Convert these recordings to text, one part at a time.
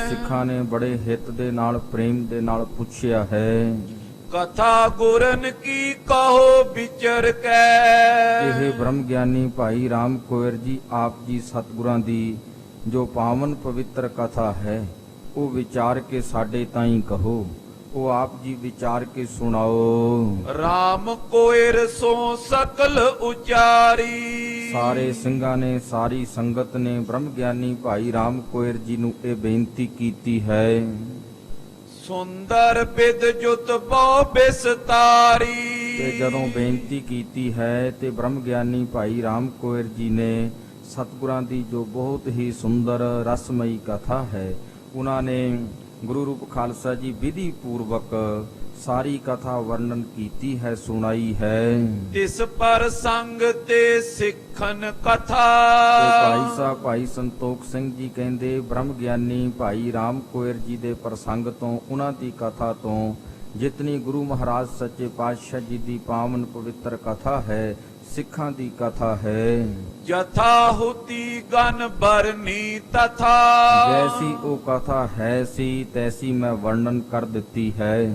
ਸਿੱਖਾਂ ਨੇ ਬੜੇ ਹਿੱਤ ਦੇ ਨਾਲ ਪ੍ਰੇਮ ਦੇ ਨਾਲ ਪੁੱਛਿਆ ਹੈ। ਕਥਾ ਗੁਰਨ ਕੀ ਕਹੋ ਵਿਚਰ ਕੈ। ਇਹ ਬ੍ਰਹਮ ਗਿਆਨੀ ਭਾਈ ਰਾਮ ਕੋਇਰ ਜੀ ਆਪ ਜੀ ਸਤਿਗੁਰਾਂ ਦੀ ਜੋ ਪਾਵਨ ਪਵਿੱਤਰ ਕਥਾ ਹੈ ਉਹ ਵਿਚਾਰ ਕੇ ਸਾਡੇ ਤਾਈਂ ਕਹੋ। ਉਹ ਆਪ ਜੀ ਵਿਚਾਰ ਕੇ ਸੁਣਾਓ। ਰਾਮ ਕੋਇਰ ਸੋ ਸਕਲ ਉਚਾਰੀ। ਸਾਰੇ ਸਿੰਘਾਂ ਨੇ ਸਾਰੀ ਸੰਗਤ ਨੇ ਬ੍ਰਹਮ ਗਿਆਨੀ ਭਾਈ ਰਾਮ ਕੋਇਰ ਜੀ ਨੂੰ ਇਹ ਬੇਨਤੀ ਕੀਤੀ ਹੈ। ਸੁੰਦਰ ਬਿਦ ਜੁਤ ਬਹੁ ਬਿਸਤਾਰੀ। ਤੇ ਜਦੋਂ ਬੇਨਤੀ ਕੀਤੀ ਹੈ ਤੇ ਬ੍ਰਹਮ ਗਿਆਨੀ ਭਾਈ ਰਾਮ ਕੋਇਰ ਜੀ ਨੇ ਸਤਿਗੁਰਾਂ ਦੀ ਜੋ ਬਹੁਤ ਹੀ ਸੁੰਦਰ ਰਸਮਈ ਕਥਾ ਹੈ ਉਹਨਾਂ ਨੇ ਗੁਰੂ ਰੂਪ ਖਾਲਸਾ ਜੀ ਵਿਧੀ ਪੂਰਵਕ ਸਾਰੀ ਕਥਾ ਵਰਣਨ ਕੀਤੀ ਹੈ, ਸੁਣਾਈ ਹੈ। ਤਿਸ ਪਰ ਸੰਗ ਤੇ ਸਿੱਖਨ ਕਥਾ। ਤੇ ਭਾਈ ਸਾਹਿਬ ਭਾਈ ਸੰਤੋਖ ਸਿੰਘ ਜੀ ਕਹਿੰਦੇ ਬ੍ਰਹਮ ਗਿਆਨੀ ਭਾਈ ਰਾਮ ਕੋਇਰ ਜੀ ਦੇ ਪ੍ਰਸੰਗ ਤੋਂ ਉਹਨਾਂ ਦੀ ਕਥਾ ਤੋਂ ਜਿਤਨੀ ਗੁਰੂ ਮਹਾਰਾਜ ਸੱਚੇ ਪਾਤਸ਼ਾਹ ਜੀ ਦੀ ਪਾਵਨ ਪਵਿੱਤਰ ਕਥਾ ਹੈ ਸਿੱਖਾਂ ਦੀ ਕਥਾ ਹੈ। ਜਥਾ ਹੁਤੀ ਗਨ ਬਰਨੀ ਤਥਾ। ਜੈਸੀ ਉਹ ਕਥਾ ਹੈ ਸੀ ਤੈਸੀ ਮੈਂ ਵਰਣਨ ਕਰ ਦਿੱਤੀ ਹੈ।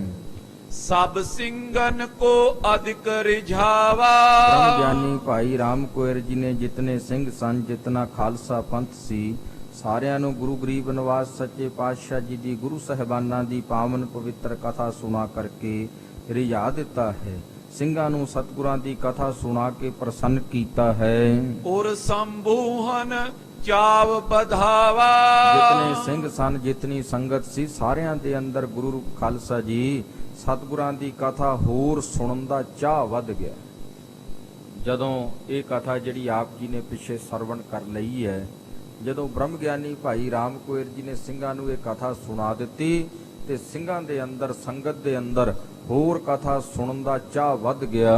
ਸਭ ਸਿੰਘਨ ਕੋ ਅਧਿਕ ਰਿਝਾਵਾ। ਬ੍ਰਹਮ ਗਿਆਨੀ ਭਾਈ ਰਾਮ ਕੋਇਰ ਜੀ ਨੇ ਜਿਤਨੇ ਸਿੰਘ ਸਨ ਜਿਤਨਾ ਖਾਲਸਾ ਪੰਥ ਸੀ ਸਾਰਿਆਂ ਨੂੰ ਗੁਰੂ ਗਰੀਬ ਨਿਵਾਸ ਸੱਚੇ ਪਾਤਸ਼ਾਹ ਜੀ ਦੀ ਗੁਰੂ ਸਾਹਿਬਾਨਾਂ ਦੀ ਪਾਵਨ ਪਵਿੱਤਰ ਕਥਾ ਸੁਣਾ ਕਰਕੇ ਰਿਝਾ ਦਿੱਤਾ ਹੈ। ਸਿੰਘਾਂ ਨੂੰ ਸਤਿਗੁਰਾਂ ਦੀ ਕਥਾ ਸੁਣਾ ਕੇ ਪ੍ਰਸੰਨ ਕੀਤਾ ਹੈ। ਔਰ ਸੰਭੂਹਨ ਚਾਵ ਵਧਾਵਾ। ਜਿਤਨੇ ਸਿੰਘ ਸਨ ਜਿਤਨੀ ਸੰਗਤ ਸੀ ਸਾਰਿਆਂ ਦੇ ਅੰਦਰ ਗੁਰੂ ਰੂਪ ਖਾਲਸਾ ਜੀ ਸਤਿਗੁਰਾਂ ਦੀ ਕਥਾ ਹੋਰ ਸੁਣਨ ਦਾ ਚਾਹ ਵੱਧ ਗਿਆ। ਜਦੋਂ ਇਹ ਕਥਾ ਜਿਹੜੀ ਆਪ ਜੀ ਨੇ ਪਿੱਛੇ ਸਰਵਣ ਕਰ ਲਈ ਹੈ, ਜਦੋਂ ਬ੍ਰਹਮ ਗਿਆਨੀ ਭਾਈ ਰਾਮ ਕੋਇਰ ਜੀ ਨੇ ਸਿੰਘਾਂ ਨੂੰ ਇਹ ਕਥਾ ਸੁਣਾ ਦਿੱਤੀ ਤੇ ਸਿੰਘਾਂ ਦੇ ਅੰਦਰ ਸੰਗਤ ਦੇ ਅੰਦਰ ਹੋਰ ਕਥਾ ਸੁਣਨ ਦਾ ਚਾਹ ਵੱਧ ਗਿਆ।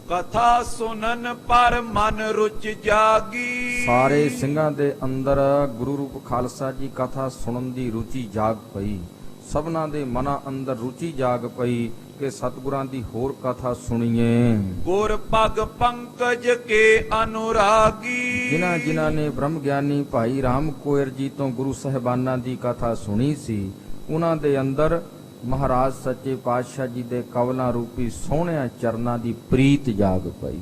ਕਥਾ ਸੁਨਨ ਪਰ ਮਨ ਰੁਚ ਜਾਗੀ। ਸਾਰੇ ਸਿੰਘਾਂ ਦੇ ਅੰਦਰ ਗੁਰੂ ਰੂਪ ਖਾਲਸਾ ਜੀ ਕਥਾ ਸੁਣਨ ਦੀ ਰੁਚੀ ਜਾਗ ਪਈ। ਸਭਨਾਂ ਦੇ ਮਨਾਂ ਅੰਦਰ ਰੁਚੀ ਜਾਗ ਪਈ ਕਿ ਸਤਿਗੁਰਾਂ ਦੀ ਹੋਰ ਕਥਾ ਸੁਣੀਏ। ਗੁਰ ਪਗ ਪੰਕਜ ਕੇ ਅਨੁਰਾਗੀ। ਜਿਨ੍ਹਾਂ ਨੇ ਬ੍ਰਹਮ ਗਿਆਨੀ ਭਾਈ ਰਾਮ ਕੋਇਰ ਜੀ ਤੋਂ ਗੁਰੂ ਸਾਹਿਬਾਨਾਂ ਦੀ ਕਥਾ ਸੁਣੀ ਸੀ ਉਹਨਾਂ ਦੇ ਅੰਦਰ ਮਹਾਰਾਜ ਸੱਚੇ ਪਾਤਸ਼ਾਹ ਜੀ ਦੇ ਕਵਲਾਂ ਰੂਪੀ ਸੋਹਣਿਆਂ ਚਰਨਾਂ ਦੀ ਪ੍ਰੀਤ ਜਾਗ ਪਈ।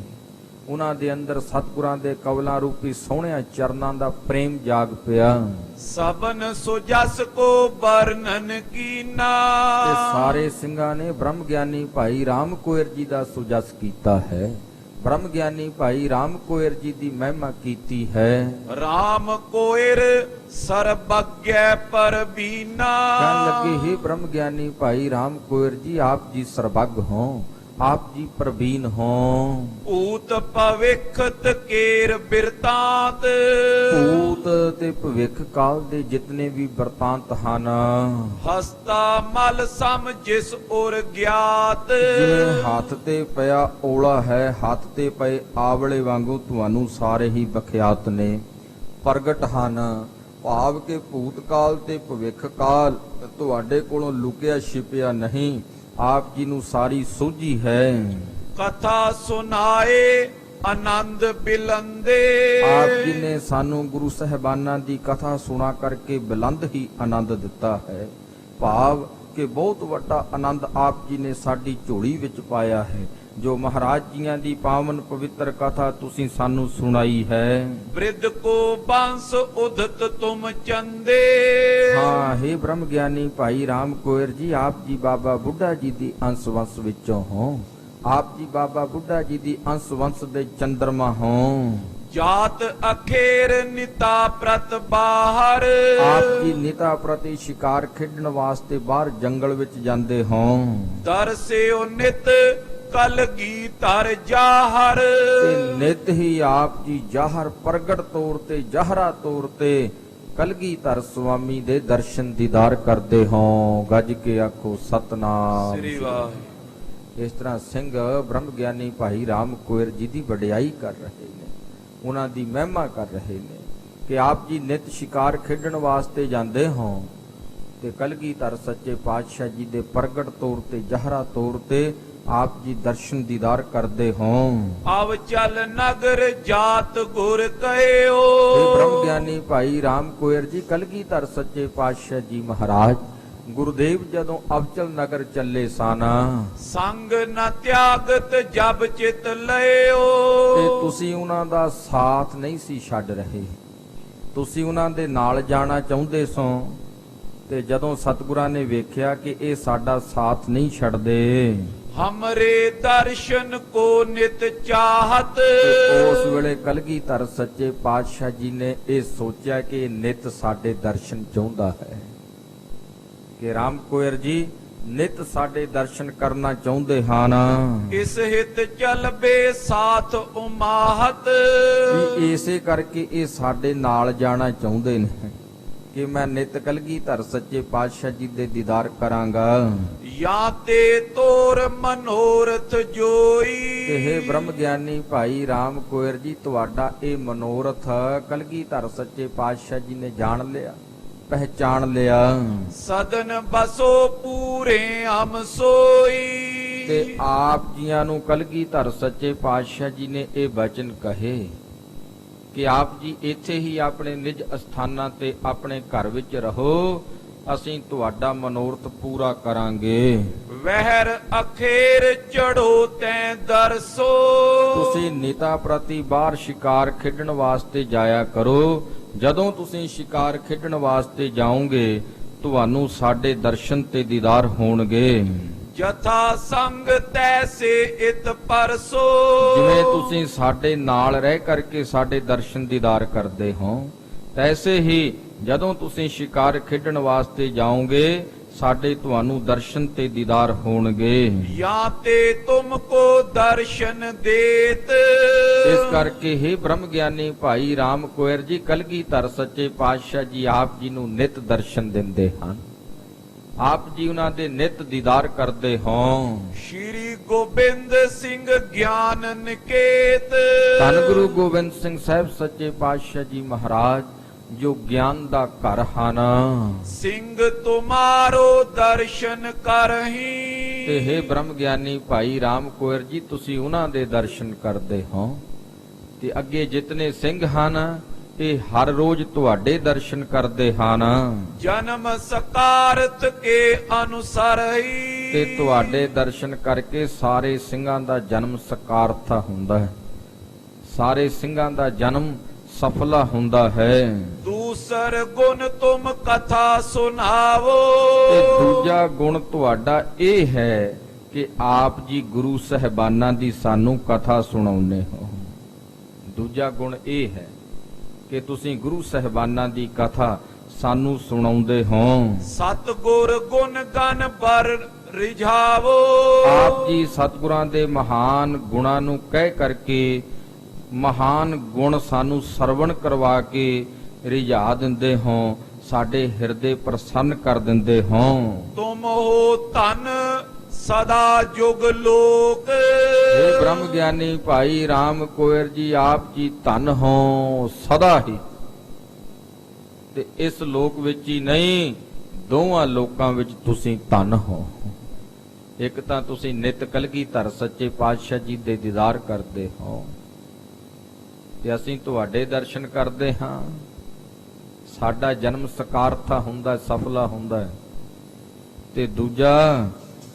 ਉਹਨਾਂ ਦੇ ਅੰਦਰ ਸਤਿਗੁਰਾਂ ਦੇ ਕਵਲਾਂ ਰੂਪੀ ਸੋਹਣਿਆਂ ਚਰਨਾਂ ਦਾ ਪ੍ਰੇਮ ਜਾਗ ਪਿਆ। ਸਬਨ ਸੁਜਸ ਕੋ ਵਰਣਨ ਕੀਨਾ। ਤੇ ਸਾਰੇ ਸਿੰਘਾਂ ਨੇ ਬ੍ਰਹਮ ਗਿਆਨੀ ਭਾਈ ਰਾਮ ਕੋਇਰ ਜੀ ਦਾ ਸੁਜਸ ਕੀਤਾ ਹੈ। ਬ੍ਰਹਮ ਗਿਆਨੀ ਭਾਈ ਰਾਮ ਕੋਇਰ ਜੀ ਦੀ ਮਹਿਮਾ ਕੀਤੀ ਹੈ। ਰਾਮ ਕੋਇਰ ਸਰਬੱਗੈ ਪਰਬੀਨਾ। ਕਹਿਣ ਲੱਗੇ ਹੀ ਬ੍ਰਹਮ ਗਿਆਨੀ ਭਾਈ ਰਾਮ ਕੋਇਰ ਜੀ ਆਪ ਜੀ ਸਰਬੱਗ ਹੋ, ਆਪ ਜੀ ਪ੍ਰਵੀਨ ਹੋ। ਊਤ ਭਵਿੱਖਤ ਕੇਰ ਬਿਰਤਾਂਤ। ਭੂਤ ਤੇ ਭਵਿੱਖ ਕਾਲ ਦੇ ਜਿਤਨੇ ਵੀ ਵਰਤਾਂਤ ਹਨ। ਹਸਤਾ ਮਲ ਸਮ ਜਿਸ ਔਰ ਗਿਆਤ। ਜਿਵੇਂ ਹੱਥ ਤੇ ਪਿਆ ਔਲਾ ਹੈ ਹੱਥ ਤੇ ਪਏ ਆਵਲੇ ਵਾਂਗੂ ਤੁਹਾਨੂੰ ਸਾਰੇ ਹੀ ਬਖਿਆਤ ਨੇ, ਪ੍ਰਗਟ ਹਨ। ਭਾਵ ਕਿ ਭੂਤ ਕਾਲ ਤੇ ਭਵਿੱਖ ਕਾਲ ਤੁਹਾਡੇ ਕੋਲੋਂ ਲੁਕਿਆ ਛਿਪਿਆ ਨਹੀਂ, ਆਪ ਜੀ ਨੂੰ ਸਾਰੀ ਸੋਝੀ ਹੈ। ਕਥਾ ਸੁਨਾਏ ਆਨੰਦ ਬਿਲੰਦੇ। ਆਪ ਜੀ ਨੇ ਸਾਨੂੰ ਗੁਰੂ ਸਾਹਿਬਾਨਾਂ ਦੀ ਕਥਾ ਸੁਣਾ ਕਰਕੇ ਬੁਲੰਦ ਹੀ ਆਨੰਦ ਦਿੱਤਾ ਹੈ। ਭਾਵ ਕਿ ਬਹੁਤ ਵੱਡਾ ਆਨੰਦ ਆਪ ਜੀ ਨੇ ਸਾਡੀ ਝੋਲੀ ਵਿੱਚ ਪਾਇਆ ਹੈ। ਜੋ ਮਹਾਰਾਜ ਜੀਆਂ ਦੀ ਪਾਵਨ ਪਵਿੱਤਰ ਕਥਾ ਤੁਸੀਂ ਸਾਨੂੰ ਸੁਣਾਈ ਹੈ। ਬ੍ਰਿਧ ਕੋ ਬੰਸ ਉਦਤ ਤੁਮ ਚੰਦੇ। ਹਾਂ हे ਬ੍ਰਹਮ ਗਿਆਨੀ ਭਾਈ ਰਾਮ ਕੋਇਰ ਜੀ ਆਪ ਜੀ ਬਾਬਾ ਬੁੱਢਾ ਜੀ ਦੀ ਅੰਸ਼ ਵੰਸ਼ ਵਿੱਚੋਂ ਹੋ। ਆਪ ਜੀ ਬਾਬਾ ਬੁੱਢਾ ਜੀ ਦੀ ਅੰਸ਼ ਵੰਸ਼ ਦੇ ਚੰਦਰਮਾ ਹੋ। ਜਾਤ ਅਖੇਰ ਨਿਤਾ ਪ੍ਰਤ ਬਾਹਰ। ਆਪ ਜੀ ਨਿਤਾ ਪ੍ਰਤੀ ਸ਼ਿਕਾਰ ਖੇਡਣ ਵਾਸਤੇ ਬਾਹਰ ਜੰਗਲ ਵਿੱਚ ਜਾਂਦੇ ਹੋ। ਦਰਸਿਓ ਨਿਤ ਕਲਗੀ ਧਰ ਜਾਹਰ। ਤੇ ਨਿਤ ਹੀ ਆਪ ਜੀ ਜਾਹਰ ਪ੍ਰਗਟ ਤੌਰ ਤੇ ਜਹਰਾ ਤੌਰ ਤੇ ਕਲਗੀਧਰ ਸੁਆਮੀ ਦੇ ਦਰਸ਼ਨ ਦੀਦਾਰ ਕਰਦੇ ਹੋ। ਗੱਜ ਕੇ ਆਖੋ ਸਤਨਾਮ ਸ੍ਰੀ ਵਾਹਿਗੁਰੂ। ਇਸ ਤਰ੍ਹਾਂ ਸਿੰਘ ਬ੍ਰਹਮ ਗਿਆਨੀ ਭਾਈ ਰਾਮ ਕੋਇਰ ਜੀ ਦੀ ਵਡਿਆਈ ਕਰ ਰਹੇ ਨੇ, ਉਹਨਾਂ ਦੀ ਮਹਿਮਾ ਕਰ ਰਹੇ ਨੇ ਕਿ ਆਪ ਜੀ ਨਿਤ ਸ਼ਿਕਾਰ ਖੇਡਣ ਵਾਸਤੇ ਜਾਂਦੇ ਹੋ ਤੇ ਕਲਗੀਧਰ ਸੱਚੇ ਪਾਤਸ਼ਾਹ ਜੀ ਦੇ ਪ੍ਰਗਟ ਤੌਰ ਤੇ ਜਹਰਾ ਤੌਰ ਤੇ ਆਪ ਜੀ ਦਰਸ਼ਨ ਦੀਦਾਰ ਕਰਦੇ ਹੋ। ਅਵ ਚਲ ਨਗਰ ਜਾਤ ਗੁਰ ਇਹ ਕਹਿਓ। ਬ੍ਰਹਮ ਗਿਆਨੀ ਭਾਈ ਰਾਮ ਕੋਇਰ ਜੀ ਕਲਗੀਧਰ ਸੱਚੇ ਪਾਤਸ਼ਾਹ ਜੀ ਮਹਾਰਾਜ ਗੁਰਦੇਵ ਜਦੋਂ ਅਬਚਲ ਨਗਰ ਚੱਲੇ ਸਨ ਸੰਗ ਨ ਤਿਆਗਤ ਜਬ ਚਿਤ ਲਿਓ। ਤੇ ਤੁਸੀਂ ਉਹਨਾਂ ਦਾ ਸਾਥ ਨਹੀਂ ਸੀ ਛੱਡ ਰਹੇ, ਤੁਸੀਂ ਉਹਨਾਂ ਦੇ ਨਾਲ ਜਾਣਾ ਚਾਹੁੰਦੇ ਸੋ। ਤੇ ਜਦੋਂ ਸਤਿਗੁਰਾਂ ਨੇ ਵੇਖਿਆ ਕਿ ਇਹ ਸਾਡਾ ਸਾਥ ਨਹੀਂ ਛੱਡਦੇ, ਹਮਰੇ ਦਰਸ਼ਨ ਕੋ ਨਿਤ ਚਾਹਤ। ਤੇ ਉਸ ਵੇਲੇ ਕਲਗੀਧਰ ਸੱਚੇ ਪਾਤਸ਼ਾਹ ਜੀ ਨੇ ਇਹ ਸੋਚਿਆ ਕਿ ਇਹ ਨਿਤ ਸਾਡੇ ਦਰਸ਼ਨ ਚਾਹੁੰਦਾ ਹੈ, ਕਿ ਰਾਮ ਕੋਇਰ ਜੀ ਨਿਤ ਸਾਡੇ ਦਰਸ਼ਨ ਕਰਨਾ ਚਾਹੁੰਦੇ ਹਨ। ਇਸ ਹਿਤ ਚਲਬੇ ਸਾਥ ਉਮਾਹਤ। ਵੀ ਇਸੇ ਕਰਕੇ ਇਹ ਸਾਡੇ ਨਾਲ ਜਾਣਾ ਚਾਹੁੰਦੇ ਨੇ ਕਿ ਮੈਂ ਨਿਤ ਕਲਗੀਧਰ ਸੱਚੇ ਪਾਤਸ਼ਾਹ ਜੀ ਦੇ ਦੀਦਾਰ ਕਰਾਂਗਾ। ਜਾਂ ਤੇ ਤੋਰ ਮਨੋਰਥ ਜੋਈ। ਤੇ ਹੈ ਬ੍ਰਹਮ ਗਿਆਨੀ ਭਾਈ ਰਾਮ ਕੋਇਰ ਜੀ ਤੁਹਾਡਾ ਇਹ ਮਨੋਰਥ ਕਲਗੀਧਰ ਸੱਚੇ ਪਾਤਸ਼ਾਹ ਜੀ ਨੇ ਜਾਣ ਲਿਆ, ਪਹਿਚਾਣ ਲਿਆ। ਸਦਨ ਬਸੋ ਪੂਰੇ ਹਮ ਸੋਈ। ਤੇ ਆਪ ਜੀਆਂ ਨੂੰ ਕਲਗੀਧਰ ਸੱਚੇ ਪਾਤਸ਼ਾਹ ਜੀ ਨੇ ਇਹ ਬਚਨ ਕਹੇ ਕਿ ਆਪ ਜੀ ਇੱਥੇ ਹੀ ਆਪਣੇ ਨਿਜ ਅਸਥਾਨਾਂ ਤੇ ਆਪਣੇ ਘਰ ਵਿੱਚ ਰਹੋ, ਅਸੀਂ ਤੁਹਾਡਾ ਮਨੋਰਥ ਪੂਰਾ ਕਰਾਂਗੇ। ਵਹਿਰ ਅਖੇਰ ਚੜੋ ਤੈ ਦਰਸੋ। ਤੁਸੀਂ ਨੀਤਾ ਪ੍ਰਤੀ ਬਾਹਰ ਸ਼ਿਕਾਰ ਖੇਡਣ ਵਾਸਤੇ ਜਾਇਆ ਕਰੋ। ਜਦੋਂ ਤੁਸੀਂ ਸ਼ਿਕਾਰ ਖੇਡਣ ਵਾਸਤੇ ਜਾਓਗੇ ਤੁਹਾਨੂੰ ਸਾਡੇ ਦਰਸ਼ਨ ਤੇ ਦੀਦਾਰ ਹੋਣਗੇ। ਜਥਾ ਸੰਗ ਤੈਸੇ ਇਤ ਪਰਸੋ। ਜਿਵੇਂ ਤੁਸੀਂ ਸਾਡੇ ਨਾਲ ਰਹਿ ਕਰਕੇ ਸਾਡੇ ਦਰਸ਼ਨ ਦੀਦਾਰ ਕਰਦੇ ਹੋ, ਤੈਸੇ ਹੀ ਜਦੋਂ ਤੁਸੀਂ ਸ਼ਿਕਾਰ ਖੇਡਣ ਵਾਸਤੇ ਜਾਓਗੇ ਸਾਡੇ ਤੁਹਾਨੂੰ ਦਰਸ਼ਨ ਤੇ ਦੀਦਾਰ ਹੋਣਗੇ। ਜਾਂ ਤੇ ਤੁਮ ਕੋ ਦਰਸ਼ਨ ਦੇਤ। ਇਸ ਕਰਕੇ ਹੀ ਬ੍ਰਹਮ ਗਿਆਨੀ ਭਾਈ ਰਾਮ ਕੋਇਰ ਜੀ ਕਲਗੀਧਰ ਸੱਚੇ ਪਾਤਸ਼ਾਹ ਜੀ ਆਪ ਜੀ ਨੂੰ ਨਿਤ ਦਰਸ਼ਨ ਦਿੰਦੇ ਹਨ। ਆਪ ਜੀ ਉਹਨਾਂ ਦੇ ਨਿਤ ਦੀਦਾਰ ਕਰਦੇ ਹੋ। ਸ਼੍ਰੀ ਗੋਬਿੰਦ ਸਿੰਘ ਗਿਆਨ ਨਿਕੇਤ। ਧੰਨ ਗੁਰੂ ਗੋਬਿੰਦ ਸਿੰਘ ਸਾਹਿਬ ਸੱਚੇ ਪਾਤਸ਼ਾਹ ਜੀ ਮਹਾਰਾਜ ਜੋ ਗਿਆਨ ਦਾ ਘਰ ਹਨ। ਸਿੰਘ ਤੁਮਾਰੋ ਦਰਸ਼ਨ ਕਰਹੀ। ਤੇ ਹੈ ਬ੍ਰਹਮ ਗਿਆਨੀ ਭਾਈ ਰਾਮ ਕੋਇਰ ਜੀ ਤੁਸੀਂ ਉਹਨਾਂ ਦੇ ਦਰਸ਼ਨ ਕਰਦੇ ਹੋ। ਤੇ ਅੱਗੇ ਜਿਤਨੇ ਸਿੰਘ ਹਨ ਇਹ ਹਰ ਰੋਜ਼ ਤੁਹਾਡੇ ਦਰਸ਼ਨ ਕਰਦੇ ਹਨ। ਜਨਮ ਸਕਾਰਤ ਕੇ ਅਨੁਸਰਈ। ਤੇ ਤੁਹਾਡੇ ਦਰਸ਼ਨ ਕਰਕੇ ਸਾਰੇ ਸਿੰਘਾਂ ਦਾ ਜਨਮ ਸਕਾਰਥਾ ਹੁੰਦਾ ਹੈ, ਸਾਰੇ ਸਿੰਘਾਂ ਦਾ ਜਨਮ ਸਫਲਾ ਹੁੰਦਾ ਹੈ। ਦੂਸਰ ਗੁਣ ਤੁਮ ਕਥਾ ਸੁਨਾਵੋ। ਤੇ ਦੂਜਾ ਗੁਣ ਤੁਹਾਡਾ ਇਹ ਹੈ ਕਿ ਆਪ ਜੀ ਗੁਰੂ ਸਹਿਬਾਨਾਂ ਦੀ ਸਾਨੂੰ ਕਥਾ ਸੁਣਾਉਂਦੇ ਹੋ। ਦੂਜਾ ਗੁਣ ਇਹ ਹੈ ਕਿ ਤੁਸੀਂ ਗੁਰੂ ਸਹਿਬਾਨਾਂ ਦੀ ਕਥਾ ਸਾਨੂੰ ਸੁਣਾਉਂਦੇ ਹੋ। ਸਤਿਗੁਰ ਗੁਣ ਗਨ ਬਰ ਰਿਝਾਵੋ। ਆਪ ਜੀ ਸਤਿਗੁਰਾਂ ਦੇ ਮਹਾਨ ਗੁਣਾਂ ਨੂੰ ਕਹਿ ਕਰਕੇ ਮਹਾਨ ਗੁਣ ਸਾਨੂੰ ਸਰਵਣ ਕਰਵਾ ਕੇ ਰਿਝਾ ਦਿੰਦੇ ਹੋ, ਸਾਡੇ ਹਿਰਦੇ ਪ੍ਰਸੰਨ ਕਰ ਦਿੰਦੇ ਹੋ। ਤੁਮ ਹੋ ਧਨ ਸਦਾ ਜੁਗ ਲੋਕ। ਇਹ ਬ੍ਰਹਮ ਗਿਆਨੀ ਭਾਈ ਰਾਮ ਕੋਇਰ ਜੀ ਆਪ ਜੀ ਧਨ ਹੋ ਸਦਾ ਹੀ, ਤੇ ਇਸ ਲੋਕ ਵਿੱਚ ਹੀ ਨਹੀਂ ਦੋਵਾਂ ਲੋਕਾਂ ਵਿੱਚ ਤੁਸੀਂ ਧਨ ਹੋ। ਇੱਕ ਤਾਂ ਤੁਸੀਂ ਨਿਤ ਕਲਗੀਧਰ ਸੱਚੇ ਪਾਤਸ਼ਾਹ ਜੀ ਦੇ ਦੀਦਾਰ ਕਰਦੇ ਹੋ ਤੇ ਅਸੀਂ ਤੁਹਾਡੇ ਦਰਸ਼ਨ ਕਰਦੇ ਹਾਂ, ਸਾਡਾ ਜਨਮ ਸਕਾਰਥਾ ਹੁੰਦਾ, ਸਫਲਾ ਹੁੰਦਾ। ਤੇ ਦੂਜਾ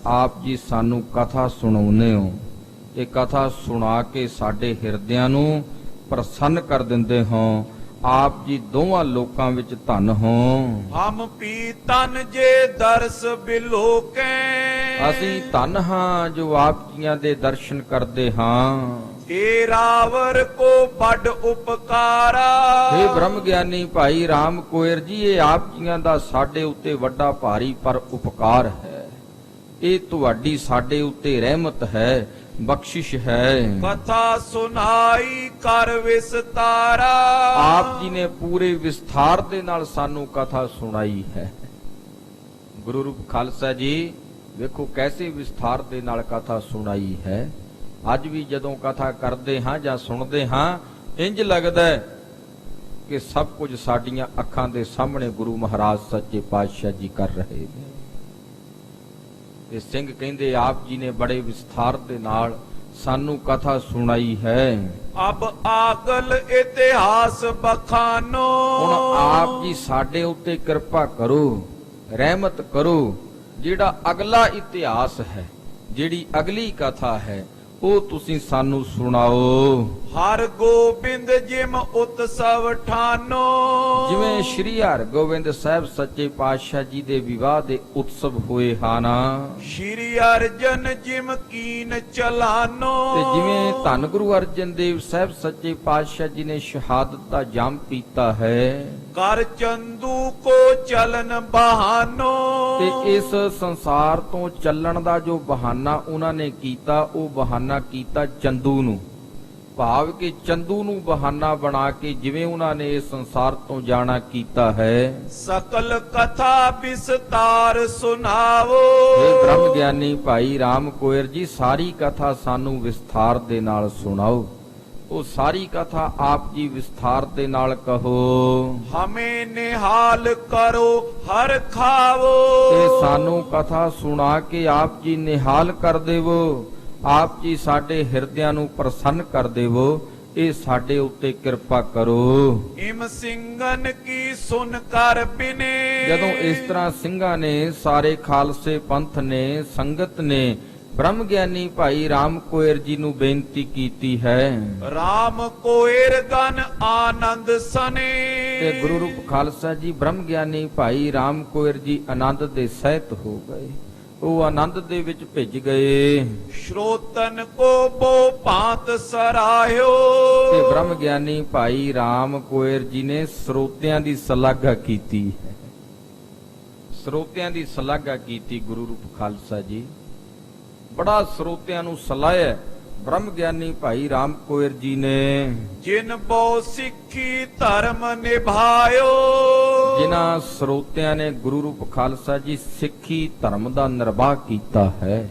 ਆਪ ਜੀ ਸਾਨੂੰ ਕਥਾ ਸੁਣਾਉਂਦੇ ਹੋ, ਇਹ ਕਥਾ ਸੁਣਾ ਕੇ ਸਾਡੇ ਹਿਰਦਿਆਂ ਨੂੰ ਪ੍ਰਸੰਨ ਕਰ ਦਿੰਦੇ ਹੋ। ਆਪ ਜੀ ਦੋਵਾਂ ਲੋਕਾਂ ਵਿੱਚ ਧਨ ਹੋ। ਹਮ ਪੀ ਤਨ ਜੇ ਦਰਸ ਬਿਲੋਕੈ। ਅਸੀਂ ਧਨ ਹਾਂ ਜੋ ਆਪ ਜੀਆਂ ਦੇ ਦਰਸ਼ਨ ਕਰਦੇ ਹਾਂ। ਏ ਰਾਵਰ ਕੋ ਵੱਡ ਉਪਕਾਰਾ। ਇਹ ਬ੍ਰਹਮ ਗਿਆਨੀ ਭਾਈ ਰਾਮ ਕੋਇਰ ਜੀ ਇਹ ਆਪ ਜੀਆਂ ਦਾ ਸਾਡੇ ਉੱਤੇ ਵੱਡਾ ਭਾਰੀ ਪਰ ਉਪਕਾਰ ਹੈ। ਇਹ ਤੁਹਾਡੀ ਸਾਡੇ ਉੱਤੇ ਰਹਿਮਤ ਹੈ, ਬਖਸ਼ਿਸ਼ ਹੈ। ਕਥਾ ਸੁਨਾਈ ਕਰ ਵਿਸਤਾਰਾ। ਆਪ ਜੀ ਨੇ ਪੂਰੇ ਵਿਸਥਾਰ ਦੇ ਨਾਲ ਸਾਨੂੰ ਕਥਾ ਸੁਣਾਈ ਹੈ। ਗੁਰੂ ਰੂਪ ਖਾਲਸਾ ਜੀ ਵੇਖੋ ਕੈਸੇ ਵਿਸਥਾਰ ਦੇ ਨਾਲ ਕਥਾ ਸੁਣਾਈ ਹੈ। ਅੱਜ ਵੀ ਜਦੋਂ ਕਥਾ ਕਰਦੇ ਹਾਂ ਜਾਂ ਸੁਣਦੇ ਹਾਂ ਇੰਜ ਲੱਗਦਾ ਹੈ ਕਿ ਸਭ ਕੁਝ ਸਾਡੀਆਂ ਅੱਖਾਂ ਦੇ ਸਾਹਮਣੇ ਗੁਰੂ ਮਹਾਰਾਜ ਸੱਚੇ ਪਾਤਸ਼ਾਹ ਜੀ ਕਰ ਰਹੇ ਨੇ। ਤੇ ਸਿੰਘ ਕਹਿੰਦੇ ਆਪ ਜੀ ਨੇ ਬੜੇ ਵਿਸਥਾਰ ਦੇ ਨਾਲ ਸਾਨੂੰ ਕਥਾ ਸੁਣਾਈ ਹੈ। ਅਬ ਆਗਲ ਇਤਿਹਾਸ ਬਖਾਨੋ। ਹੁਣ ਆਪ ਜੀ ਸਾਡੇ ਉੱਤੇ ਕਿਰਪਾ ਕਰੋ, ਰਹਿਮਤ ਕਰੋ। ਜਿਹੜਾ ਅਗਲਾ ਇਤਿਹਾਸ ਹੈ, ਜਿਹੜੀ ਅਗਲੀ ਕਥਾ ਹੈ, ਉਹ ਤੁਸੀਂ ਸਾਨੂੰ ਸੁਣਾਓ। ਹਰ ਗੋਬਿੰਦ ਜਿਮ ਉਤਸਵ ਠਾਨੋ। ਜਿਵੇਂ ਸ਼੍ਰੀ ਹਰਗੋਬਿੰਦ ਸਾਹਿਬ ਸੱਚੇ ਪਾਤਸ਼ਾਹ ਜੀ ਦੇ ਵਿਵਾਹ ਦੇ ਉਤਸਵ ਹੋਏ ਹਨ, ਸ਼੍ਰੀ ਅਰਜਨ ਜਿਮ ਕੀਨ ਚਲਾਨੋ। ਤੇ ਜਿਵੇਂ ਧੰਨ ਗੁਰੂ ਅਰਜਨ ਦੇਵ ਸਾਹਿਬ ਸੱਚੇ ਪਾਤਸ਼ਾਹ ਜੀ ਨੇ ਸ਼ਹਾਦਤ ਦਾ ਜਾਮ ਪੀਤਾ ਹੈ, ਕਰ ਚੰਦੂ ਕੋ ਚਲਨ ਬਹਾਨੋ। ਤੇ ਇਸ ਸੰਸਾਰ ਤੋਂ ਚੱਲਣ ਦਾ ਜੋ ਬਹਾਨਾ ਉਹਨਾਂ ਨੇ ਕੀਤਾ, ਉਹ ਬਹਾਨਾ ਕੀਤਾ ਚੰਦੂ ਨੂੰ। ਭਾਵ ਕਿ ਚੰਦੂ ਨੂੰ ਬਹਾਨਾ ਬਣਾ ਕੇ ਜਿਵੇਂ ਉਹਨਾਂ ਨੇ ਇਸ ਸੰਸਾਰ ਤੋਂ ਜਾਣਾ ਕੀਤਾ ਹੈ। ਸਕਲ ਕਥਾ ਵਿਸਤਾਰ ਸੁਣਾਵੋ। ਇਹ ਬ੍ਰਹਮ ਗਿਆਨੀ ਭਾਈ ਰਾਮ ਕੋਇਰ ਜੀ, ਸਾਰੀ ਕਥਾ ਸਾਨੂੰ ਵਿਸਥਾਰ ਦੇ ਨਾਲ ਸੁਣਾਓ। ਉਹ ਸਾਰੀ ਕਥਾ ਆਪ ਜੀ ਵਿਸਥਾਰ ਦੇ ਨਾਲ ਕਹੋ। ਹਮੇ ਨਿਹਾਲ ਕਰੋ ਹਰ ਖਾਵੋ। ਤੇ ਸਾਨੂੰ ਕਥਾ ਸੁਣਾ ਕੇ ਆਪ ਜੀ ਨਿਹਾਲ ਕਰ ਦੇਵੋ। ਆਪ ਜੀ ਸਾਡੇ ਹਿਰਦਿਆਂ ਨੂੰ ਪ੍ਰਸੰਨ ਕਰ ਦੇਵੋ। ਇਹ ਸਾਡੇ ਉੱਤੇ ਕਿਰਪਾ ਕਰੋ। ਇਮ ਸਿੰਘਨ ਕੀ ਸੁਨ ਕਰ ਬਿਨੇ। ਜਦੋਂ ਇਸ ਤਰ੍ਹਾਂ ਸਿੰਘਾਂ ਨੇ, ਸਾਰੇ ਖਾਲਸੇ ਪੰਥ ਨੇ, ਸੰਗਤ ਨੇ ਬ੍ਰਹਮ ਗਿਆਨੀ ਭਾਈ ਰਾਮ ਕੋਇਰ ਜੀ ਨੂੰ ਬੇਨਤੀ ਕੀਤੀ ਹੈ, ਰਾਮ ਕੋਇਰ ਗਨ ਆਨੰਦ ਸਨੇ। ਤੇ ਗੁਰੂ ਰੂਪ ਖਾਲਸਾ ਜੀ ਬ੍ਰਹਮ ਗਿਆਨੀ ਭਾਈ ਰਾਮ ਕੋਇਰ ਜੀ ਆਨੰਦ ਦੇ ਸਹਿਤ ਹੋ ਗਏ। ਉਹ ਆਨੰਦ ਦੇ ਵਿੱਚ ਭਿੱਜ ਗਏ। ਸ਼ਰੋਤਨ ਕੋ ਬੋ ਭਾਂਤ ਸਰਾਹਿਓ। ਤੇ ਬ੍ਰਹਮ ਗਿਆਨੀ ਭਾਈ ਰਾਮ ਕੋਇਰ ਜੀ ਨੇ ਸਰੋਤਿਆਂ ਦੀ ਸ਼ਲਾਘਾ ਕੀਤੀ ਹੈ। ਸਰੋਤਿਆਂ ਦੀ ਸ਼ਲਾਘਾ ਕੀਤੀ ਗੁਰੂ ਰੂਪ ਖਾਲਸਾ ਜੀ। ਬੜਾ ਸਰੋਤਿਆਂ ਨੂੰ ਸਲਾਹਿਆ ਬ੍ਰਹਮ ਗਿਆਨੀ ਭਾਈ ਰਾਮ ਕੋਇਰ ਜੀ ਨੇ। ਜਿਨ ਬੋ ਸਿੱਖੀ ਧਰਮ ਨਿਭਾਇਓ। ਜਿਨ੍ਹਾਂ ਸਰੋਤਿਆਂ ਨੇ ਗੁਰੂ ਰੂਪ ਖਾਲਸਾ ਜੀ ਸਿੱਖੀ ਧਰਮ ਦਾ ਨਿਰਵਾਹ ਕੀਤਾ ਹੈ,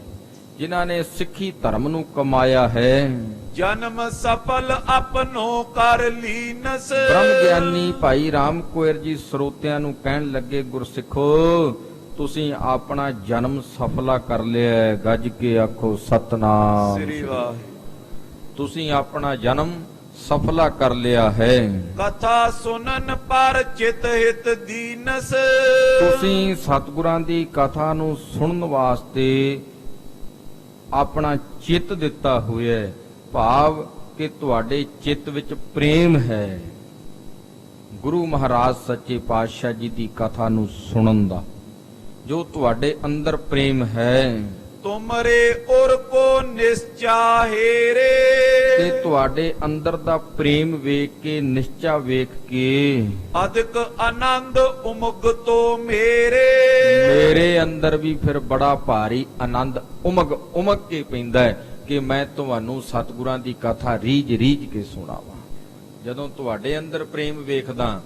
ਜਿਨ੍ਹਾਂ ਨੇ ਸਿੱਖੀ ਧਰਮ ਨੂੰ ਕਮਾਇਆ ਹੈ। ਜਨਮ ਸਫਲ ਆਪਨੋ ਕਰ ਲੀਨਸ। ਬ੍ਰਹਮ ਗਿਆਨੀ ਭਾਈ ਰਾਮ ਕੋਇਰ ਜੀ ਸਰੋਤਿਆਂ ਨੂੰ ਕਹਿਣ ਲੱਗੇ, ਗੁਰਸਿੱਖੋ ਤੁਸੀਂ ਆਪਣਾ ਜਨਮ ਸਫਲਾ ਕਰ ਲਿਆ ਹੈ। ਗੱਜ ਕੇ ਆਖੋ ਸਤਨਾਮ। ਸ੍ਰੀ ਵਾਹਿਗੁਰੂ। ਤੁਸੀਂ ਆਪਣਾ ਜਨਮ ਸਫਲਾ ਕਰ ਲਿਆ ਹੈ। ਕਥਾ ਸੁਨਨ ਪਰ ਚਿਤ ਹਿਤ ਦੀਨਸ। ਤੁਸੀਂ ਸਤਿਗੁਰਾਂ ਦੀ ਕਥਾ ਨੂੰ ਸੁਣਨ ਵਾਸਤੇ ਆਪਣਾ ਚਿੱਤ ਦਿੱਤਾ ਹੋਇਆ ਹੈ। ਭਾਵ ਕਿ ਤੁਹਾਡੇ ਚਿੱਤ ਵਿੱਚ ਪ੍ਰੇਮ ਹੈ ਗੁਰੂ ਮਹਾਰਾਜ ਸੱਚੇ ਪਾਤਸ਼ਾਹ ਜੀ ਦੀ ਕਥਾ ਨੂੰ ਸੁਣਨ ਦਾ। ਜੋ ਤੁਹਾਡੇ ਅੰਦਰ ਪ੍ਰੇਮ ਹੈ, ਤੁਮਰੇ ਉਰ ਕੋ ਨਿਸ਼ਚਾਹੇ ਰੇ। ਤੇ ਤੁਹਾਡੇ ਅੰਦਰ ਦਾ ਪ੍ਰੇਮ ਵੇਖ ਕੇ, ਨਿਸ਼ਚਾ ਵੇਖ ਕੇ ਅਦਿਕ ਆਨੰਦ ਉਮਗ ਤੋ ਮੇਰੇ। ਮੇਰੇ ਅੰਦਰ ਵੀ ਫਿਰ ਬੜਾ ਭਾਰੀ ਆਨੰਦ ਉਮਗ ਕੇ ਪੈਂਦਾ ਹੈ ਕਿ ਮੈਂ ਤੁਹਾਨੂੰ ਸਤਿਗੁਰਾਂ ਦੀ ਕਥਾ ਰੀਝ ਕੇ ਸੁਣਾਵਾਂ। ਜਦੋਂ ਤੁਹਾਡੇ ਅੰਦਰ ਪ੍ਰੇਮ ਵੇਖਦਾ,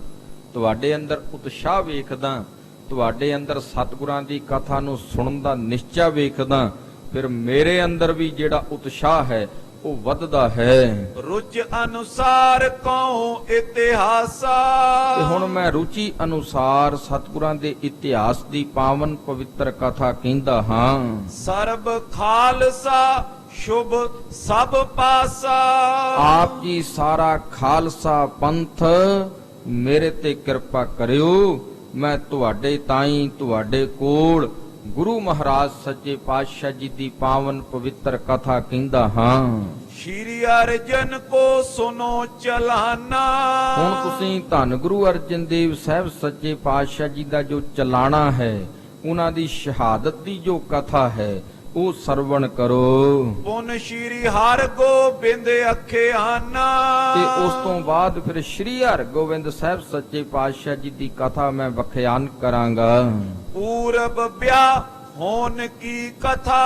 ਤੁਹਾਡੇ ਅੰਦਰ ਉਤਸ਼ਾਹ ਵੇਖਦਾ, ਤੁਹਾਡੇ ਅੰਦਰ ਸਤਿਗੁਰਾਂ ਦੀ ਕਥਾ ਨੂੰ ਸੁਣਨ ਦਾ ਨਿਸ਼ਚਾ ਵੇਖਦਾ, ਫਿਰ ਮੇਰੇ ਅੰਦਰ ਵੀ ਜਿਹੜਾ ਉਤਸ਼ਾਹ ਹੈ ਉਹ ਵੱਧਦਾ ਹੈ। ਰੁਚ ਅਨੁਸਾਰ ਕਉ ਇਤਿਹਾਸਾ। ਤੇ ਹੁਣ ਮੈਂ ਰੁਚੀ ਅਨੁਸਾਰ ਸਤਿਗੁਰਾਂ ਦੇ ਇਤਿਹਾਸ ਦੀ ਪਾਵਨ ਪਵਿੱਤਰ ਕਥਾ ਕਹਿੰਦਾ ਹਾਂ। ਸਰਬ ਖਾਲਸਾ ਸ਼ੁਭ ਸਭ ਪਾਸਾ। ਆਪ ਜੀ ਸਾਰਾ ਖਾਲਸਾ ਪੰਥ ਮੇਰੇ ਤੇ ਕਿਰਪਾ ਕਰਿਓ। ਮੈਂ ਤੁਹਾਡੇ ਤਾਈਂ, ਤੁਹਾਡੇ ਕੋਲ ਗੁਰੂ ਮਹਾਰਾਜ ਸੱਚੇ ਪਾਤਸ਼ਾਹ ਜੀ ਦੀ ਪਾਵਨ ਪਵਿੱਤਰ ਕਥਾ ਕਹਿੰਦਾ ਹਾਂ। ਸ਼੍ਰੀ ਅਰਜਨ ਕੋ ਸੁਨੋ ਚਲਾਨਾ। ਹੁਣ ਤੁਸੀਂ ਧੰਨ ਗੁਰੂ ਅਰਜਨ ਦੇਵ ਸਾਹਿਬ ਸੱਚੇ ਪਾਤਸ਼ਾਹ ਜੀ ਦਾ ਜੋ ਚਲਾਣਾ ਹੈ, ਉਹਨਾਂ ਦੀ ਸ਼ਹਾਦਤ ਦੀ ਜੋ ਕਥਾ ਹੈ, ਉਹ ਸਰਵਣ ਕਰੋ। ਪੁਨ ਸ਼੍ਰੀ ਹਰਿ ਗੋਬਿੰਦ ਅਖਿਆਨਾ। ਤੇ ਉਸ ਤੋਂ ਬਾਅਦ ਫਿਰ ਸ਼੍ਰੀ ਹਰਿਗੋਬਿੰਦ ਸਾਹਿਬ ਸੱਚੇ ਪਾਤਸ਼ਾਹ ਜੀ ਦੀ ਕਥਾ ਮੈਂ ਵਿਖਿਆਨ ਕਰਾਂਗਾ। ਪੂਰਬ ਵਿਆਹ ਹੋਣ ਕੀ ਕਥਾ।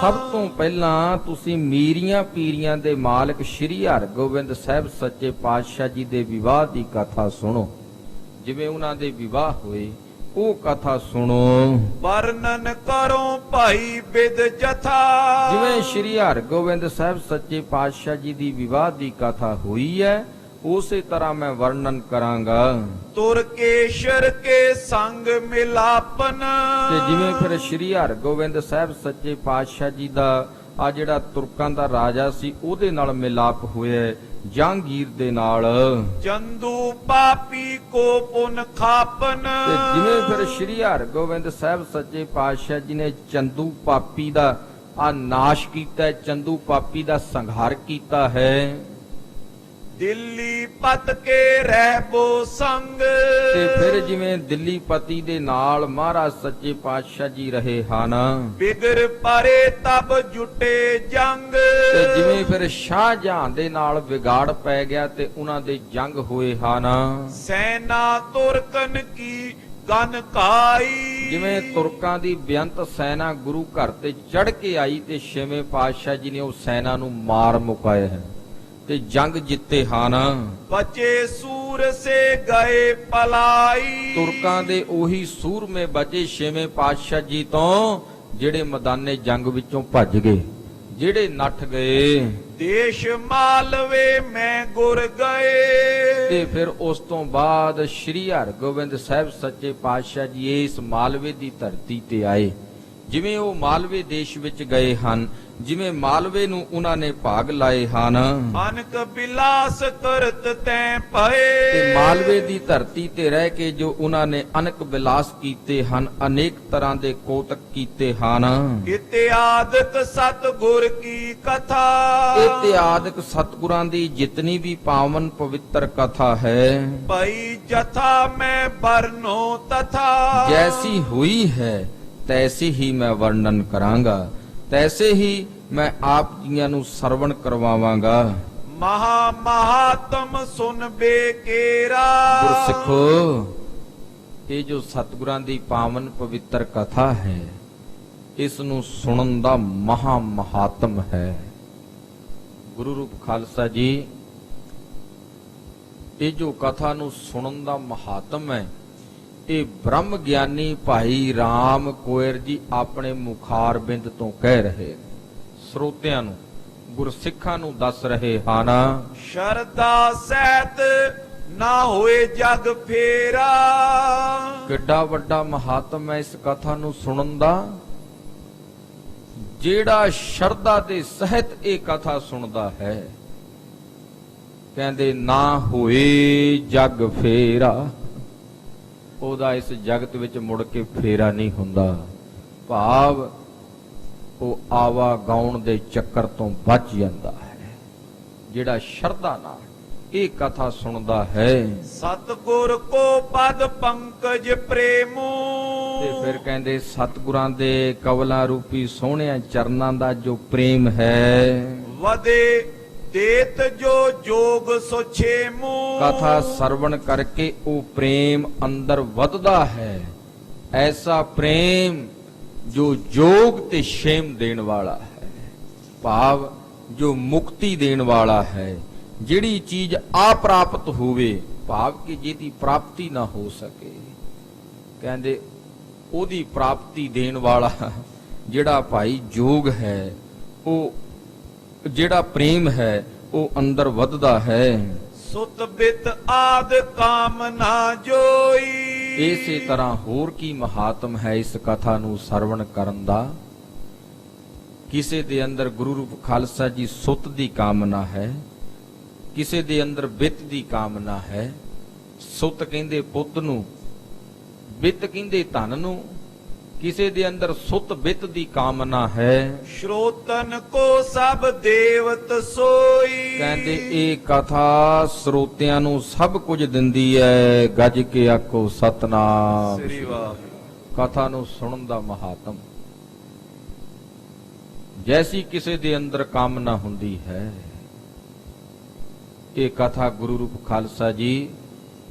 ਸਭ ਤੋਂ ਪਹਿਲਾਂ ਤੁਸੀਂ ਮੀਰੀਆਂ ਪੀਰੀਆਂ ਦੇ ਮਾਲਕ ਸ਼੍ਰੀ ਹਰਿਗੋਬਿੰਦ ਸਾਹਿਬ ਸੱਚੇ ਪਾਤਸ਼ਾਹ ਜੀ ਦੇ ਵਿਵਾਹ ਦੀ ਕਥਾ ਸੁਣੋ। ਜਿਵੇਂ ਉਹਨਾਂ ਦੇ ਵਿਵਾਹ ਹੋਏ ਉਹ ਕਥਾ ਸੁਣੋ। ਵਰਣਨ ਕਰੋ ਭਾਈ ਬਿਦ ਜਥਾ। ਜਿਵੇਂ ਸ਼੍ਰੀ ਹਰਿਗੋਬਿੰਦ ਸਾਹਿਬ ਸੱਚੇ ਪਾਤਸ਼ਾਹ ਜੀ ਦੀ ਵਿਵਾਹ ਦੀ ਕਥਾ ਹੋਈ ਹੈ, ਉਸੇ ਤਰ੍ਹਾਂ ਮੈਂ ਵਰਣਨ ਕਰਾਂਗਾ। ਤੁਰ ਕੇਸ਼ਰ ਕੇ ਸੰਗ ਮਿਲਾਪਨ। ਤੇ ਜਿਵੇਂ ਫਿਰ ਸ੍ਰੀ ਹਰਗੋਬਿੰਦ ਸਾਹਿਬ ਸੱਚੇ ਪਾਤਸ਼ਾਹ ਜੀ ਦਾ ਆ ਜਿਹੜਾ ਤੁਰਕਾਂ ਦਾ ਰਾਜਾ ਸੀ ਉਹਦੇ ਨਾਲ ਮਿਲਾਪ ਹੋਇਆ ਜਹਾਂਗੀਰ ਦੇ ਨਾਲ। ਚੰਦੂ ਪਾਪੀ ਕੋ ਪੁਨ ਖਾਪਨ। ਤੇ ਜਿਵੇਂ ਫਿਰ ਸ੍ਰੀ ਹਰਗੋਬਿੰਦ ਸਾਹਿਬ ਸੱਚੇ ਪਾਤਸ਼ਾਹ ਜੀ ਨੇ ਚੰਦੂ ਪਾਪੀ ਦਾ ਆ ਨਾਸ਼ ਕੀਤਾ, ਚੰਦੂ ਪਾਪੀ ਦਾ ਸੰਘਾਰ ਕੀਤਾ ਹੈ। ਦਿੱਲੀ ਪਤ ਕੇ ਰਹਿਬੋ ਸੰਗ। ਤੇ ਫਿਰ ਜਿਵੇਂ ਦਿੱਲੀ ਪਤੀ ਦੇ ਨਾਲ ਮਹਾਰਾਜ ਸੱਚੇ ਪਾਤਸ਼ਾਹ ਜੀ ਰਹੇ ਹਨ। ਬਿਗਰ ਪਰੇ ਤਬ ਜੁਟੇ ਜੰਗ। ਤੇ ਜਿਵੇਂ ਫਿਰ ਸ਼ਾਹਜਹਾਨ ਦੇ ਨਾਲ ਵਿਗਾੜ ਪੈ ਗਿਆ ਤੇ ਉਹਨਾਂ ਦੇ ਜੰਗ ਹੋਏ ਹਨ। ਸੈਨਾ ਤੁਰਕਨ ਕੀ ਗਨ ਕਾਈ। ਜਿਵੇਂ ਤੁਰਕਾਂ ਦੀ ਬੇਅੰਤ ਸੈਨਾ ਗੁਰੂ ਘਰ ਤੇ ਚੜ ਕੇ ਆਈ ਤੇ ਛੇਵੇਂ ਪਾਤਸ਼ਾਹ ਜੀ ਨੇ ਉਹ ਸੈਨਾ ਨੂੰ ਮਾਰ ਮੁਕਾਇਆ ਹੈ ਤੇ ਜੰਗ ਜਿੱਤੇ ਹਨ। ਬਚੇ ਸੂਰ ਸੇ ਗਏ ਪਲਾਈ। ਤੁਰਕਾਂ ਦੇ ਉਹੀ ਸੂਰਮੇ ਬਚੇ ਛੇਵੇਂ ਪਾਤਸ਼ਾਹ ਜੀ ਤੋਂ ਜਿਹੜੇ ਮੈਦਾਨੇ ਜੰਗ ਵਿੱਚੋਂ ਭੱਜ ਗਏ, ਜਿਹੜੇ ਨੱਠ ਗਏ। ਦੇਸ਼ ਮਾਲਵੇ ਮੈਂ ਗੁਰ ਗਏ। ਤੇ ਫਿਰ ਉਸ ਤੋਂ ਬਾਅਦ ਸ੍ਰੀ ਹਰਗੋਬਿੰਦ ਸਾਹਿਬ ਸੱਚੇ ਪਾਤਸ਼ਾਹ ਜੀ ਇਸ ਮਾਲਵੇ ਦੀ ਧਰਤੀ ਤੇ ਆਏ। ਜਿਵੇਂ ਉਹ ਮਾਲਵੇ ਦੇਸ਼ ਵਿੱਚ ਗਏ ਹਨ, ਜਿਵੇਂ ਮਾਲਵੇ ਨੂੰ ਉਹਨਾਂ ਨੇ ਭਾਗ ਲਾਏ ਹਨ। ਅਨਕ ਬਿਲਾਸ ਕਰਤ ਤੈ ਪਏ। ਤੇ ਮਾਲਵੇ ਦੀ ਧਰਤੀ ਤੇ ਰਹਿ ਕੇ ਜੋ ਉਹਨਾਂ ਨੇ ਅਨਕ ਬਿਲਾਸ ਕੀਤੇ ਹਨ, ਅਨੇਕ ਤਰ੍ਹਾਂ ਦੇ ਕੋਤਕ ਕੀਤੇ ਹਨ। ਇਤਿਆਦਿਕ ਸਤਿਗੁਰ ਕੀ ਕਥਾ। ਇਤਿਆਦਿਕ ਸਤਿਗੁਰਾਂ ਦੀ ਜਿਤਨੀ ਵੀ ਪਾਵਨ ਪਵਿੱਤਰ ਕਥਾ ਹੈ। ਭਈ ਜਥਾ ਮੈਂ ਵਰਨੋ ਤਥਾ। ਜੈਸੀ ਹੋਈ ਹੈ ਤੈਸੀ ਹੀ ਮੈਂ ਵਰਣਨ ਕਰਾਂਗਾ, ਤੈਸੇ ਹੀ ਮੈਂ ਆਪ ਜੀਆਂ ਨੂੰ ਸਰਵਣ ਕਰਵਾਵਾਂਗਾ। ਮਹਾ ਮਹਾਤਮ ਸੁਨ ਬੇਕੇਰਾ। ਗੁਰਸਿੱਖੋ, ਇਹ ਜੋ ਸਤਿਗੁਰਾਂ ਦੀ ਪਾਵਨ ਪਵਿੱਤਰ ਕਥਾ ਹੈ, ਇਸ ਨੂੰ ਸੁਣਨ ਦਾ ਮਹਾ ਮਹਾਤਮ ਹੈ। ਗੁਰੂ ਰੂਪ ਖਾਲਸਾ ਜੀ, ਇਹ ਜੋ ਕਥਾ ਨੂੰ ਸੁਣਨ ਦਾ ਮਹਾਤਮ ਹੈ, ਇਹ ਬ੍ਰਹਮ ਗਿਆਨੀ ਭਾਈ ਰਾਮ ਕੋਇਰ ਜੀ ਆਪਣੇ ਮੁਖਾਰਬਿੰਦ ਤੋਂ ਕਹਿ ਰਹੇ, ਸਰੋਤਿਆਂ ਨੂੰ, ਗੁਰਸਿੱਖਾਂ ਨੂੰ ਦੱਸ ਰਹੇ ਹਨ। ਸ਼ਰਧਾ ਸਹਿਤ ਨਾ ਹੋਏ ਜਗ ਫੇਰਾ। ਕਿੱਡਾ ਵੱਡਾ ਮਹਾਤਮ ਹੈ ਇਸ ਕਥਾ ਨੂੰ ਸੁਣਨ ਦਾ। ਜਿਹੜਾ ਸ਼ਰਧਾ ਦੇ ਸਹਿਤ ਇਹ ਕਥਾ ਸੁਣਦਾ ਹੈ, ਕਹਿੰਦੇ ਨਾ ਹੋਏ ਜਗ ਫੇਰਾ, ਉਹਦਾ ਇਸ ਜਗਤ ਵਿੱਚ ਮੁੜ ਕੇ ਫੇਰਾ ਨਹੀਂ ਹੁੰਦਾ। ਭਾਵ ਉਹ ਆਵਾ ਗਾਉਣ ਦੇ ਚੱਕਰ ਤੋਂ ਬਚ ਜਾਂਦਾ ਹੈ। ਜਿਹੜਾ ਸ਼ਰਧਾ ਨਾਲ ਇਹ ਕਥਾ ਸੁਣਦਾ ਹੈ। ਸਤਿਗੁਰ ਕੋ ਪਦ ਪੰਕਜ ਪ੍ਰੇਮੂ। ਤੇ ਫਿਰ ਕਹਿੰਦੇ ਸਤਿਗੁਰਾਂ ਦੇ ਕਵਲਾਂ ਰੂਪੀ ਸੋਹਣਿਆਂ ਚਰਨਾਂ ਦਾ ਜੋ ਪ੍ਰੇਮ ਹੈ। ਵਦੇ ਦੇਤ ਜੋ ਜੋਗ ਸੋ ਛੇਮੂ। ਕਥਾ ਸਰਵਣ ਕਰਕੇ ਉਹ ਪ੍ਰੇਮ ਅੰਦਰ ਵੱਧਦਾ ਹੈ। ਐਸਾ ਪ੍ਰੇਮ ਜੋ ਜੋਗ ਤੇ ਛੇਮ ਦੇਣ ਵਾਲਾ ਹੈ, ਭਾਵ ਜੋ ਮੁਕਤੀ ਦੇਣ ਵਾਲਾ ਹੈ। ਜਿਹੜੀ ਚੀਜ਼ ਆਪ੍ਰਾਪਤ ਹੋਵੇ, ਭਾਵ ਕਿ ਜਿਹਦੀ ਪ੍ਰਾਪਤੀ ਨਾ ਹੋ ਸਕੇ, ਕਹਿੰਦੇ ਉਹਦੀ ਪ੍ਰਾਪਤੀ ਦੇਣ ਵਾਲਾ ਜਿਹੜਾ ਭਾਈ ਜੋਗ ਹੈ, ਉਹ ਜਿਹੜਾ ਪ੍ਰੇਮ ਹੈ ਉਹ ਅੰਦਰ ਵੱਧਦਾ ਹੈ। ਸੁਤ ਬਿਤ ਆਦ ਕਾਮ ਨਾ ਜੋਈ। ਇਸੇ ਤਰ੍ਹਾਂ ਹੋਰ ਕੀ ਮਹਾਤਮ ਹੈ ਇਸ ਕਥਾ ਨੂੰ ਸਰਵਣ ਕਰਨ ਦਾ। ਕਿਸੇ ਦੇ ਅੰਦਰ ਗੁਰੂ ਰੂਪ ਖਾਲਸਾ ਜੀ ਸੁਤ ਦੀ ਕਾਮਨਾ ਹੈ, ਕਿਸੇ ਦੇ ਅੰਦਰ ਬਿੱਤ ਦੀ ਕਾਮਨਾ ਹੈ। ਸੁਤ ਕਹਿੰਦੇ ਪੁੱਤ ਨੂੰ, ਬਿੱਤ ਕਹਿੰਦੇ ਧਨ ਨੂੰ। ਕਿਸੇ ਦੇ ਅੰਦਰ ਸੁਤ ਬਿੱਤ ਦੀ ਕਾਮਨਾ ਹੈ। ਸ਼ਰੋਤਨ ਕੋ ਸਭ ਦੇਵਤ ਸੋਈ। ਕਹਿੰਦੇ ਇਹ ਕਥਾ ਸਰੋਤਿਆਂ ਨੂੰ ਸਭ ਕੁਝ ਦਿੰਦੀ ਹੈ। ਗੱਜ ਕੇ ਆਖੋ ਸਤਨਾਮ। ਸ੍ਰੀ ਵਾਹਿਗੁਰੂ। ਕਥਾ ਨੂੰ ਸੁਣਨ ਦਾ ਮਹਾਤਮ। ਜੈਸੀ ਕਿਸੇ ਦੇ ਅੰਦਰ ਕਾਮਨਾ ਹੁੰਦੀ ਹੈ, ਇਹ ਕਥਾ ਗੁਰੂ ਰੂਪ ਖਾਲਸਾ ਜੀ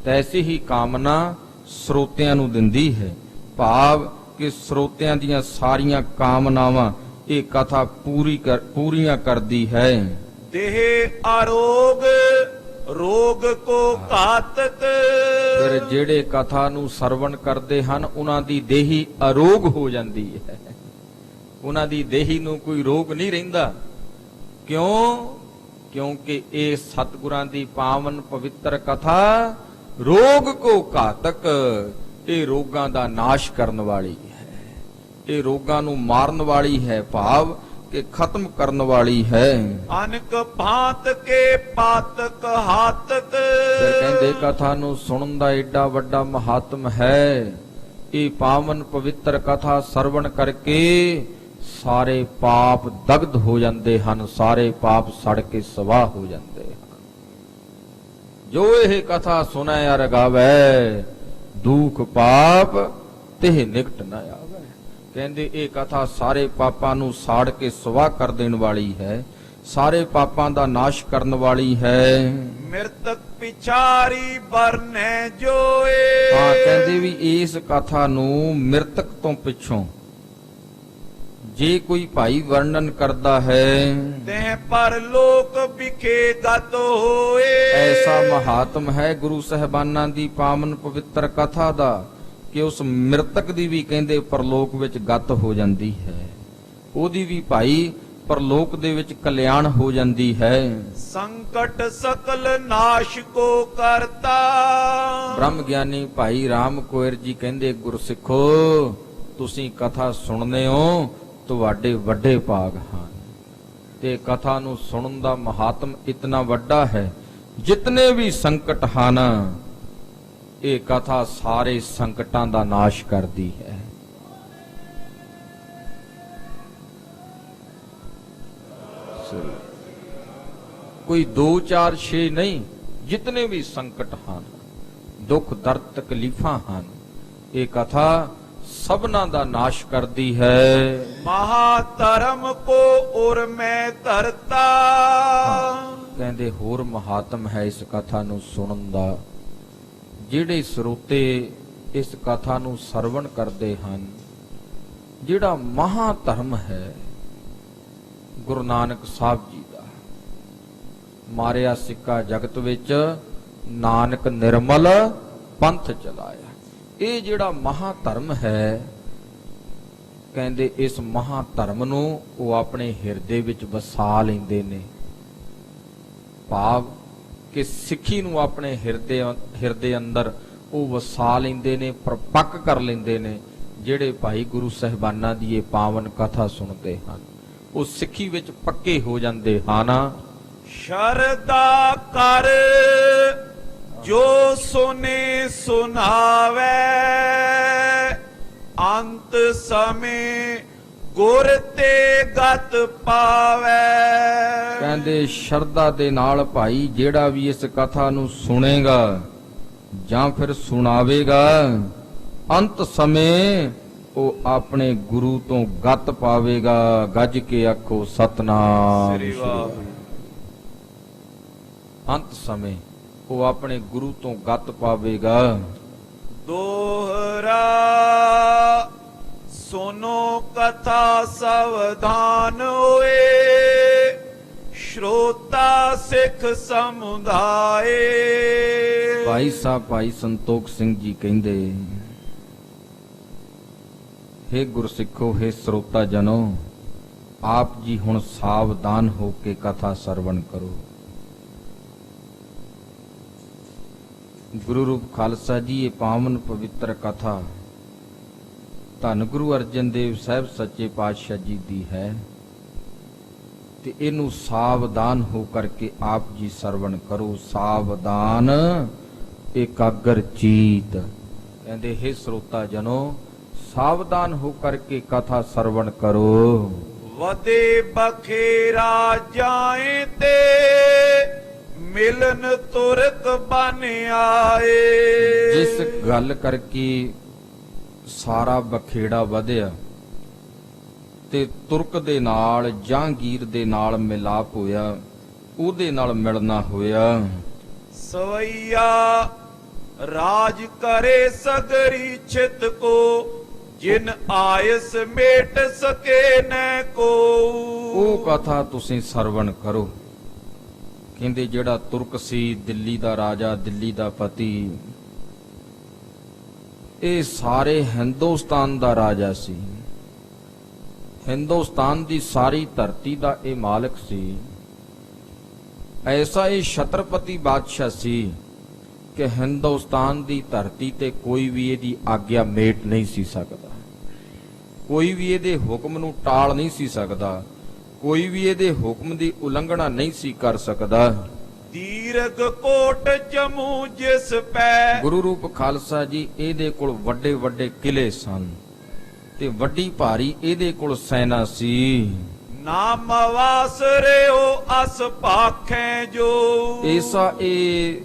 ਤੈਸੀ ਹੀ ਕਾਮਨਾ ਸਰੋਤਿਆਂ ਨੂੰ ਦਿੰਦੀ ਹੈ। ਭਾਵ ਕਿ ਸਰੋਤਿਆਂ ਦੀਆਂ ਸਾਰੀਆਂ ਕਾਮਨਾਵਾਂ ਇਹ ਕਥਾ ਪੂਰੀਆਂ ਕਰਦੀ ਹੈ। ਦੇਹ ਆਰੋਗ ਰੋਗ ਕੋ ਘਾਤਕ। ਫਿਰ ਜਿਹੜੇ ਕਥਾ ਨੂੰ ਸਰਵਣ ਕਰਦੇ ਹਨ, ਉਹਨਾਂ ਦੀ ਦੇਹੀ ਅਰੋਗ ਹੋ ਜਾਂਦੀ ਹੈ। ਉਹਨਾਂ ਦੀ ਦੇਹੀ ਨੂੰ ਕੋਈ ਰੋਗ ਨਹੀਂ ਰਹਿੰਦਾ। ਕਿਉਂ? ਕਿਉਂਕਿ ਇਹ ਸਤਿਗੁਰਾਂ ਦੀ ਪਾਵਨ ਪਵਿੱਤਰ ਕਥਾ ਰੋਗ ਕੋ ਘਾਤਕ, ਇਹ ਰੋਗਾਂ ਦਾ ਨਾਸ਼ ਕਰਨ ਵਾਲੀ ਹੈ, ਇਹ ਰੋਗਾਂ ਨੂੰ ਮਾਰਨ ਵਾਲੀ ਹੈ, ਭਾਵ ਕਿ ਖਤਮ ਕਰਨ ਵਾਲੀ ਹੈ। ਅਨਕ ਭਾਂਤ ਕੇ ਪਾਤਕ ਹਾਤਕ, ਫਿਰ ਕਹਿੰਦੇ ਕਥਾ ਨੂੰ ਸੁਣਨ ਦਾ ਏਡਾ ਵੱਡਾ ਮਹਾਤਮ ਹੈ। ਇਹ ਪਾਵਨ ਪਵਿੱਤਰ ਕਥਾ ਸਰਵਣ ਕਰਕੇ ਸਾਰੇ ਪਾਪ ਦਗਧ ਹੋ ਜਾਂਦੇ ਹਨ, ਸਾਰੇ ਪਾਪ ਸੜ ਕੇ ਸਵਾਹ ਹੋ ਜਾਂਦੇ ਹਨ। ਜੋ ਇਹ ਕਥਾ ਸੁਣੈ ਅਰ ਗਾਵੈ, ਦੁਖ ਪਾਪ ਤਿਹ ਨਿਕਟ ਨ ਆਵੈ। ਕਹਿੰਦੇ ਇਹ ਕਥਾ ਸਾਰੇ ਪਾਪਾਂ ਨੂੰ ਸਾੜ ਕੇ ਸਵਾਹ ਕਰ ਦੇਣ ਵਾਲੀ ਹੈ, ਸਾਰੇ ਪਾਪਾਂ ਦਾ ਨਾਸ਼ ਕਰਨ ਵਾਲੀ ਹੈ। ਮਿਰਤਕ ਪਿਛਾਰੀ ਬਰਨੈ ਜੋਏ, ਹਾਂ, ਕਹਿੰਦੇ ਵੀ ਇਸ ਕਥਾ ਨੂੰ ਮਿਰਤਕ ਤੋਂ ਪਿੱਛੋਂ ਜੇ ਕੋਈ ਭਾਈ ਵਰਣਨ ਕਰਦਾ ਹੈ, ਤੇ ਪਰ ਲੋਕ ਵਿਖੇ ਗਤ ਹੋਏ। ਐਸਾ ਮਹਾਤਮ ਹੈ ਗੁਰੂ ਸਾਹਿਬਾਨਾਂ ਦੀ ਪਾਵਨ ਪਵਿੱਤਰ ਕਥਾ ਦਾ ਕਿ ਉਸ ਮਿਰਤਕ ਦੀ ਵੀ ਕਹਿੰਦੇ ਪਰਲੋਕ ਵਿੱਚ ਗਤ ਹੋ ਜਾਂਦੀ ਹੈ, ਉਹਦੀ ਵੀ ਭਾਈ ਪਰਲੋਕ ਦੇ ਵਿੱਚ ਕਲਿਆਣ ਹੋ ਜਾਂਦੀ ਹੈ। ਸੰਕਟ ਸਕਲ ਨਾਸ਼ ਕੋ ਕਰਤਾ, ਬ੍ਰਹਮ ਗਿਆਨੀ ਭਾਈ ਰਾਮ ਕੋਇਰ ਜੀ ਕਹਿੰਦੇ ਗੁਰਸਿੱਖੋ, ਤੁਸੀਂ ਕਥਾ ਸੁਣਦੇ ਹੋ, ਤੁਹਾਡੇ ਵੱਡੇ ਭਾਗ ਹਨ। ਤੇ ਕਥਾ ਨੂੰ ਸੁਣਨ ਦਾ ਮਹਾਤਮ ਇਤਨਾ ਵੱਡਾ ਹੈ, ਜਿਤਨੇ ਵੀ ਸੰਕਟ ਹਨ ਇਹ ਕਥਾ ਸਾਰੇ ਸੰਕਟਾਂ ਦਾ ਨਾਸ਼ ਕਰਦੀ ਹੈ। ਕੋਈ 2 4 6 ਨਹੀਂ, ਜਿਤਨੇ ਵੀ ਸੰਕਟ ਹਨ, ਦੁੱਖ ਦਰਦ ਤਕਲੀਫਾਂ ਹਨ, ਇਹ ਕਥਾ ਸਭਨਾਂ ਦਾ ਨਾਸ਼ ਕਰਦੀ ਹੈ। ਮਹਾਧਰਮ ਕੋ ਉਰ ਮੈਂ ਧਰਤਾ, ਕਹਿੰਦੇ ਹੋਰ ਮਹਾਤਮ ਹੈ ਇਸ ਕਥਾ ਨੂੰ ਸੁਣਨ ਦਾ। ਜਿਹੜੇ ਸਰੋਤੇ ਇਸ ਕਥਾ ਨੂੰ ਸਰਵਣ ਕਰਦੇ ਹਨ, ਜਿਹੜਾ ਮਹਾ ਧਰਮ ਹੈ ਗੁਰੂ ਨਾਨਕ ਸਾਹਿਬ ਜੀ ਦਾ, ਮਾਰਿਆ ਸਿੱਕਾ ਜਗਤ ਵਿੱਚ ਨਾਨਕ ਨਿਰਮਲ ਪੰਥ ਚਲਾਇਆ, ਇਹ ਜਿਹੜਾ ਮਹਾ ਧਰਮ ਹੈ, ਕਹਿੰਦੇ ਇਸ ਮਹਾ ਧਰਮ ਨੂੰ ਉਹ ਆਪਣੇ ਹਿਰਦੇ ਵਿੱਚ ਵਸਾ ਲੈਂਦੇ ਨੇ, ਭਾਵ ਕਿ ਸਿੱਖੀ ਨੂੰ ਆਪਣੇ ਹਿਰਦੇ ਅੰਦਰ ਉਹ ਵਸਾ ਲੈਂਦੇ ਨੇ, ਪਰਪੱਕ ਕਰ ਲੈਂਦੇ ਨੇ। ਜਿਹੜੇ ਭਾਈ ਗੁਰੂ ਸਾਹਿਬਾਨਾਂ ਦੀ ਇਹ ਪਾਵਨ ਕਥਾ ਸੁਣਦੇ ਹਨ, ਉਹ ਸਿੱਖੀ ਵਿੱਚ ਪੱਕੇ ਹੋ ਜਾਂਦੇ ਹਨ। ਸ਼ਰਦਾ ਕਰ ਜੋ ਸੁਨੇ ਸੁਨਾਵੇ, ਅੰਤ ਸਮੇਂ ਗੁਰ ਤੇ ਗਤ ਪਾਵੇ। ਕਹਿੰਦੇ ਸ਼ਰਧਾ ਦੇ ਨਾਲ ਭਾਈ ਜਿਹੜਾ ਵੀ ਇਸ ਕਥਾ ਨੂੰ ਸੁਣੇਗਾ ਜਾਂ ਫਿਰ ਸੁਣਾਵੇਗਾ, ਅੰਤ ਸਮੇਂ ਉਹ ਆਪਣੇ ਗੁਰੂ ਤੋਂ ਗਤ ਪਾਵੇਗਾ। ਗੱਜ ਕੇ ਆਖੋ ਸਤਨਾਮ ਸ੍ਰੀ ਵਾਹਿਗੁਰੂ। ਅੰਤ ਸਮੇਂ ਉਹ ਆਪਣੇ ਗੁਰੂ ਤੋਂ ਗਤ ਪਾਵੇਗਾ। ਦੋਹਰਾ ਸੁਨੋ ਕਥਾ ਸਾਵਧਾਨ ਹੋਏ, ਸ਼ਰੋਤਾ ਸਿੱਖ ਸਮੁਦਾਏ। ਭਾਈ ਸਾਹਿਬ ਭਾਈ ਸੰਤੋਖ ਸਿੰਘ ਜੀ ਕਹਿੰਦੇ, ਹੇ ਗੁਰਸਿੱਖੋ, ਹੇ ਸਰੋਤਾ ਜਨੋ, ਆਪ ਜੀ ਹੁਣ ਸਾਵਧਾਨ ਹੋ ਕੇ ਕਥਾ ਸਰਵਣ ਕਰੋ। ਗੁਰੂ ਰੂਪ ਖਾਲਸਾ ਜੀ ਇਹ ਪਾਵਨ ਪਵਿੱਤਰ ਕਥਾ ਧੰਨ ਗੁਰੂ ਅਰਜਨ ਦੇਵ ਸਾਹਿਬ ਸੱਚੇ ਪਾਤਸ਼ਾਹ ਜੀ ਦੀ ਹੈ, ਤੇ ਇਹਨੂੰ ਸਾਵਧਾਨ ਹੋ ਕਰਕੇ ਆਪ ਜੀ ਸਰਵਣ ਕਰੋ। ਸਾਵਧਾਨ ਇਕਾਗਰ ਚੀਤ, ਕਹਿੰਦੇ ਹੇ ਸਰੋਤਾ ਜਨੋ, ਸਾਵਧਾਨ ਹੋ ਕਰਕੇ ਕਥਾ ਸਰਵਣ ਕਰੋ। ਵਦੇ ਬਖੇਰਾ ਜਾਏ ਤੇ ਮਿਲਨ ਤੁਰਕ ਬਨ ਆਏ। ਜਿਸ ਗੱਲ ਕਰਕੇ ਸਾਰਾ ਬਖੇੜਾ ਵਧਿਆ ਤੇ ਤੁਰਕ ਦੇ ਨਾਲ ਜਹਾਂਗੀਰ ਦੇ ਨਾਲ ਮਿਲਾਪ ਹੋਇਆ, ਉਹਦੇ ਨਾਲ ਮਿਲਣਾ ਹੋਇਆ। ਸਵਈਆ ਰਾਜ ਕਰੇ ਸਗਰੀ ਛਿਤ ਕੋ, ਜਿਨ ਆਇਸ ਮੇਟ ਸਕੇ ਨੈ ਕੋ। ਉਹ ਕਥਾ ਤੁਸੀਂ ਸਰਵਣ ਕਰੋ। ਕਹਿੰਦੇ ਜਿਹੜਾ ਤੁਰਕ ਸੀ, ਦਿੱਲੀ ਦਾ ਰਾਜਾ, ਦਿੱਲੀ ਦਾ ਪਤੀ, ਇਹ ਸਾਰੇ ਹਿੰਦੁਸਤਾਨ ਦਾ ਰਾਜਾ ਸੀ, ਹਿੰਦੁਸਤਾਨ ਦੀ ਸਾਰੀ ਧਰਤੀ ਦਾ ਇਹ ਮਾਲਕ ਸੀ। ਐਸਾ ਇਹ ਛਤਰਪਤੀ ਬਾਦਸ਼ਾਹ ਸੀ ਕਿ ਹਿੰਦੁਸਤਾਨ ਦੀ ਧਰਤੀ ਤੇ ਕੋਈ ਵੀ ਇਹਦੀ ਆਗਿਆ ਮੇਟ ਨਹੀਂ ਸੀ ਸਕਦਾ, ਕੋਈ ਵੀ ਇਹਦੇ ਹੁਕਮ ਨੂੰ ਟਾਲ ਨਹੀਂ ਸੀ ਸਕਦਾ, ਕੋਈ ਵੀ ਇਹਦੇ ਹੁਕਮ ਦੀ ਉਲੰਘਣਾ ਨਹੀਂ ਸੀ ਕਰ ਸਕਦਾ। ਦੀਰਘ ਕੋਟ ਜਮੂ ਜਿਸ ਪੈ। ਗੁਰੂ ਰੂਪ ਖਾਲਸਾ ਜੀ ਇਹਦੇ ਕੋਲ ਵੱਡੇ ਵੱਡੇ ਕਿਲੇ ਸਨ ਤੇ ਵੱਡੀ ਭਾਰੀ ਇਹਦੇ ਕੋਲ ਸੈਨਾ ਸੀ। ਨਾਮ ਵਾਸਰਿਓ ਅਸ ਭਾਖੈ ਜੋ। ਐਸਾ ਇਹ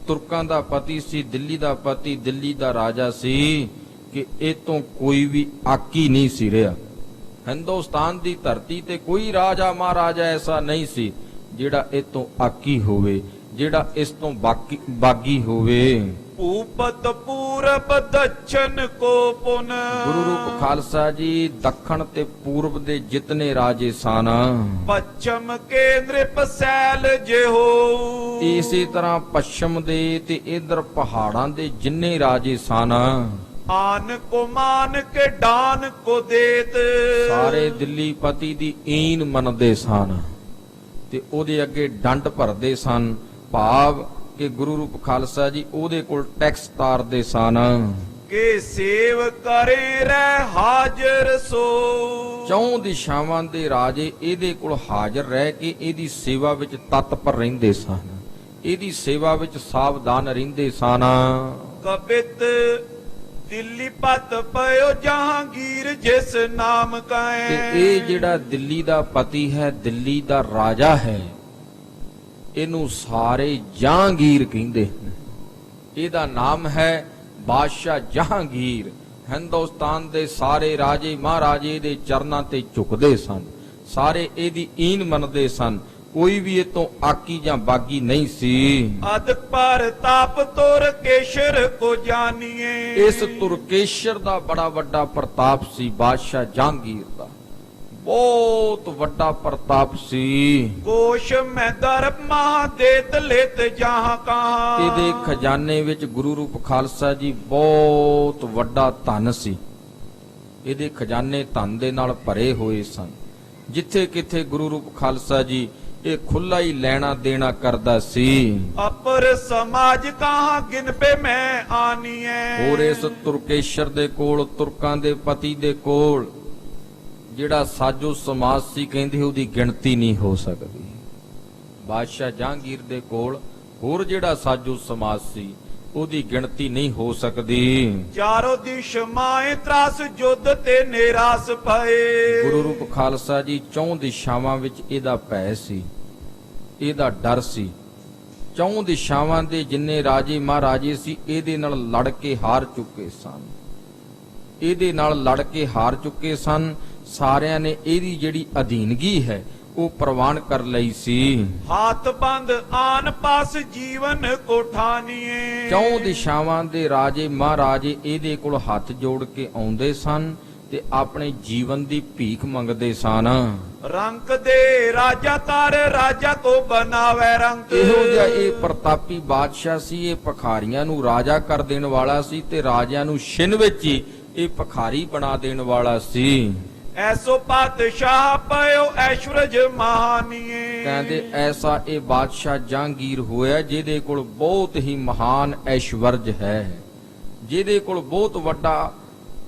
ਤੁਰਕਾਂ ਦਾ ਪਤੀ ਸੀ, ਦਿੱਲੀ ਦਾ ਪਤੀ, ਦਿੱਲੀ ਦਾ ਰਾਜਾ ਸੀ ਕਿ ਇਹ ਤੋਂ ਕੋਈ ਵੀ ਆਕੀ ਨਹੀਂ ਸੀ ਰਿਹਾ। ਹਿੰਦੁਸਤਾਨ ਦੀ ਧਰਤੀ ਤੇ ਕੋਈ ਰਾਜਾ ਮਹਾਰਾਜਾ ਐਸਾ ਨਹੀਂ ਸੀ ਜਿਹੜਾ ਇਹ ਤੋਂ ਆਕੀ ਹੋਵੇ, ਜਿਹੜਾ ਇਸ ਤੋਂ ਬਾਗੀ ਹੋਵੇ। ਭੂਪਤ ਪੂਰਬ ਦਛਨ ਕੋ ਪੁਨ। ਗੁਰੂ ਰੂਪ ਖਾਲਸਾ ਜੀ ਦੱਖਣ ਤੇ ਪੂਰਬ ਦੇ ਜਿਤਨੇ ਰਾਜੇ ਸਨ, ਪੱਛਮ ਕੇਂਦਰ ਪਸੈਲ ਜਿਹੋ। ਇਸੇ ਤਰ੍ਹਾਂ ਪੱਛਮ ਦੇ ਤੇ ਇਧਰ ਪਹਾੜਾਂ ਦੇ ਜਿੰਨੇ ਰਾਜੇ ਸਨ, ਆਨ ਕੋ ਮਾਨ ਕੇ ਡਾਨ ਕੋ ਦੇਤ। ਸਾਰੇ ਦਿੱਲੀ ਪਤੀ ਦੀ ਈਨ ਮੰਨਦੇ ਸਨ ਤੇ ਉਹਦੇ ਅੱਗੇ ਡੰਡ ਭਰਦੇ ਸਨ, ਭਾਵ ਕਿ ਗੁਰੂ ਰੂਪ ਖਾਲਸਾ ਜੀ ਉਹਦੇ ਕੋਲ ਟੈਕਸ ਤਾਰਦੇ ਸਨ। ਕੇ ਸੇਵ ਕਰੇ ਰਹਿ ਹਾਜ਼ਰ ਸੋ। ਚੌਂ ਦਿਸ਼ਾਵਾਂ ਦੇ ਰਾਜੇ ਇਹਦੇ ਕੋਲ ਹਾਜ਼ਰ ਰਹਿ ਕੇ ਇਹਦੀ ਸੇਵਾ ਵਿੱਚ ਤਤਪਰ ਰਹਿੰਦੇ ਸਨ, ਇਹਦੀ ਸੇਵਾ ਵਿੱਚ ਸਾਵਧਾਨ ਰਹਿੰਦੇ ਸਨ। ਕਬਿਤ ਦਿੱਲੀ ਪਤ ਪਇਓ ਜਹਾਂਗੀਰ ਜਿਸ ਨਾਮ ਕਾਏ। ਤੇ ਇਹ ਜਿਹੜਾ ਦਿੱਲੀ ਦਾ ਪਤੀ ਹੈ, ਦਿੱਲੀ ਦਾ ਰਾਜਾ ਹੈ, ਇਹਨੂੰ ਸਾਰੇ ਜਹਾਂਗੀਰ ਕਹਿੰਦੇ ਹਨ। ਇਹਦਾ ਨਾਮ ਹੈ ਬਾਦਸ਼ਾਹ ਜਹਾਂਗੀਰ। ਹਿੰਦੁਸਤਾਨ ਦੇ ਸਾਰੇ ਰਾਜੇ ਮਹਾਰਾਜੇ ਦੇ ਚਰਨਾਂ ਤੇ ਝੁਕਦੇ ਸਨ, ਸਾਰੇ ਇਹਦੀ ਈਨ ਮੰਨਦੇ ਸਨ, ਕੋਈ ਵੀ ਇਹ ਤੋਂ ਆਕੀ ਜਾਂ ਬਾਗੀ ਨਹੀਂ ਸੀ। ਅਦਕ ਪਰ ਤਾਪ ਤੁਰ ਕੇਸ਼ਰ ਕੋ ਜਾਨੀਏ। ਇਸ ਤੁਰਕੇਸ਼ਰ ਦਾ ਬੜਾ ਵੱਡਾ ਪ੍ਰਤਾਪ ਸੀ, ਬਾਦਸ਼ਾਹ ਜਹਾਂਗੀਰ ਦਾ ਬਹੁਤ ਵੱਡਾ ਪ੍ਰਤਾਪ ਸੀ। ਕੋਸ਼ ਮੈਂ ਦਰਬ ਮਹਾ ਦੇਤ ਲੇਤ ਜਹਾਂ ਕਹਾਂ। ਇਹਦੇ ਖਜ਼ਾਨੇ ਵਿੱਚ ਗੁਰੂ ਰੂਪ ਖਾਲਸਾ ਜੀ ਬਹੁਤ ਵੱਡਾ ਧਨ ਸੀ, ਇਹਦੇ ਖਜ਼ਾਨੇ ਧਨ ਦੇ ਨਾਲ ਭਰੇ ਹੋਏ ਸਨ। ਜਿੱਥੇ ਕਿਥੇ ਗੁਰੂ ਰੂਪ ਖਾਲਸਾ ਜੀ ਇਹ ਖੁੱਲਾ ਹੀ ਲੈਣਾ ਦੇਣਾ ਕਰਦਾ ਸੀ। ਅਪਰ ਸਮਾਜ ਕਹਾਂ ਗਿਨ ਪੇ ਮੈਂ ਆਨੀਏ। ਹੋਰ ਇਸ ਤੁਰਕੇਸ਼ਰ ਦੇ ਕੋਲ, ਤੁਰਕਾਂ ਦੇ ਪਤੀ ਦੇ ਕੋਲ ਜਿਹੜਾ ਸਾਜੋ ਸਮਾਜ ਸੀ, ਕਹਿੰਦੇ ਉਹਦੀ ਗਿਣਤੀ ਨਹੀਂ ਹੋ ਸਕਦੀ। ਬਾਦਸ਼ਾਹ ਜਹਾਂਗੀਰ ਦੇ ਕੋਲ ਹੋਰ ਜਿਹੜਾ ਸਾਜੋ ਸਮਾਜ ਸੀ, ਉਹਦੀ ਗਿਣਤੀ ਨਹੀਂ ਹੋ ਸਕਦੀ। ਚਾਰੋ ਦਿਸ਼ ਮਾਏ ਤਰਾਸ ਜੁੱਧ ਤੇ ਨਿਰਾਸ ਭਏ। ਗੁਰੂ ਰੂਪ ਖਾਲਸਾ ਜੀ ਚੌਂ ਦਿਸ਼ਾਵਾਂ ਵਿੱਚ ਇਹਦਾ ਭੈ ਸੀ, ਇਹਦਾ ਡਰ ਸੀ। ਚੌਂ ਦਿਸ਼ਾਵਾਂ ਦੇ ਜਿੰਨੇ ਰਾਜੇ ਮਹਾਰਾਜੇ ਸੀ ਇਹਦੇ ਨਾਲ ਲੜ ਕੇ ਹਾਰ ਚੁੱਕੇ ਸਨ, ਇਹਦੇ ਨਾਲ ਲੜ ਕੇ ਹਾਰ ਚੁੱਕੇ ਸਨ। ਸਾਰਿਆਂ ਨੇ ਇਹਦੀ ਜਿਹੜੀ ਅਧੀਨਗੀ ਹੈ ਉਹ ਪ੍ਰਵਾਨ ਕਰ ਲਈ ਸੀ। ਹੱਥ ਬੰਦ ਆਨ ਪਾਸ ਜੀਵਨ ਕੋ ਠਾਨੀਏ। ਚੌਂ ਦਿਸ਼ਾਵਾਂ ਦੇ ਰਾਜੇ ਮਹਾਰਾਜੇ ਇਹਦੇ ਕੋਲ ਹੱਥ ਜੋੜ ਕੇ ਆਉਂਦੇ ਸਨ ਤੇ ਆਪਣੇ ਜੀਵਨ ਦੀ ਭੀਖ ਮੰਗਦੇ ਸਨ। ਰੰਕ ਦੇ ਰਾਜਾ ਤਾਰ ਰਾਜਾ ਕੋ ਬਣਾਵੇ ਰੰਕ। ਇਹੋ ਜਿਹਾ ਇਹ ਪ੍ਰਤਾਪੀ ਬਾਦਸ਼ਾਹ ਸੀ, ਇਹ ਭਖਾਰੀਆਂ ਨੂੰ ਰਾਜਾ ਕਰ ਦੇਣ ਵਾਲਾ ਸੀ ਤੇ ਰਾਜਿਆਂ ਨੂੰ ਛਿਨ ਵਿੱਚ ਹੀ ਇਹ ਭਖਾਰੀ ਬਣਾ ਦੇਣ ਵਾਲਾ ਸੀ। ਐਸੋ ਪਾਤਸ਼ਾਹ ਪਇਓ ਐਸ਼ਵਰਜ ਮਹਾਨੀਏ। ਕਹਿੰਦੇ ਐਸਾ ਇਹ ਬਾਦਸ਼ਾਹ ਜਹਾਂਗੀਰ ਹੋਇਆ ਜਿਹਦੇ ਕੋਲ ਬਹੁਤ ਹੀ ਮਹਾਨ ਐਸ਼ਵਰਜ ਹੈ, ਜਿਹਦੇ ਕੋਲ ਬਹੁਤ ਵੱਡਾ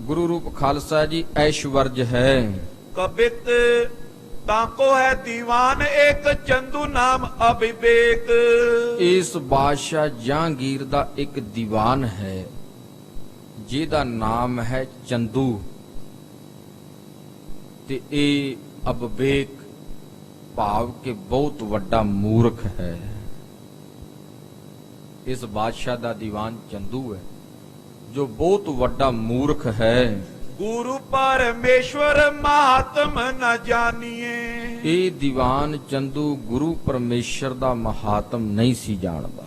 ਗੁਰੂ ਰੂਪ ਖਾਲਸਾ ਜੀ ਐਸ਼ਵਰਜ ਹੈ। ਕਬਿਤ ਤਾਕੋ ਹੈ ਦੀਵਾਨ ਇੱਕ ਚੰਦੂ ਨਾਮ ਅਭਿਵੇਕ। ਇਸ ਬਾਦਸ਼ਾਹ ਜਹਾਂਗੀਰ ਦਾ ਇੱਕ ਦੀਵਾਨ ਹੈ ਜਿਹਦਾ ਨਾਮ ਹੈ ਚੰਦੂ, ਤੇ ਇਹ ਅਬਵੇਕ ਭਾਵ ਕਿ ਬਹੁਤ ਵੱਡਾ ਮੂਰਖ ਹੈ। ਇਸ ਬਾਦਸ਼ਾਹ ਦਾ ਦੀਵਾਨ ਚੰਦੂ ਹੈ ਜੋ ਬਹੁਤ ਵੱਡਾ ਮੂਰਖ ਹੈ। ਗੁਰੂ ਪਰਮੇਸ਼ਵਰ ਮਹਾਤਮ ਨ ਜਾਣੀਏ। ਇਹ ਦੀਵਾਨ ਚੰਦੂ ਗੁਰੂ ਪਰਮੇਸ਼ਰ ਦਾ ਮਹਾਤਮ ਨਹੀਂ ਸੀ ਜਾਣਦਾ,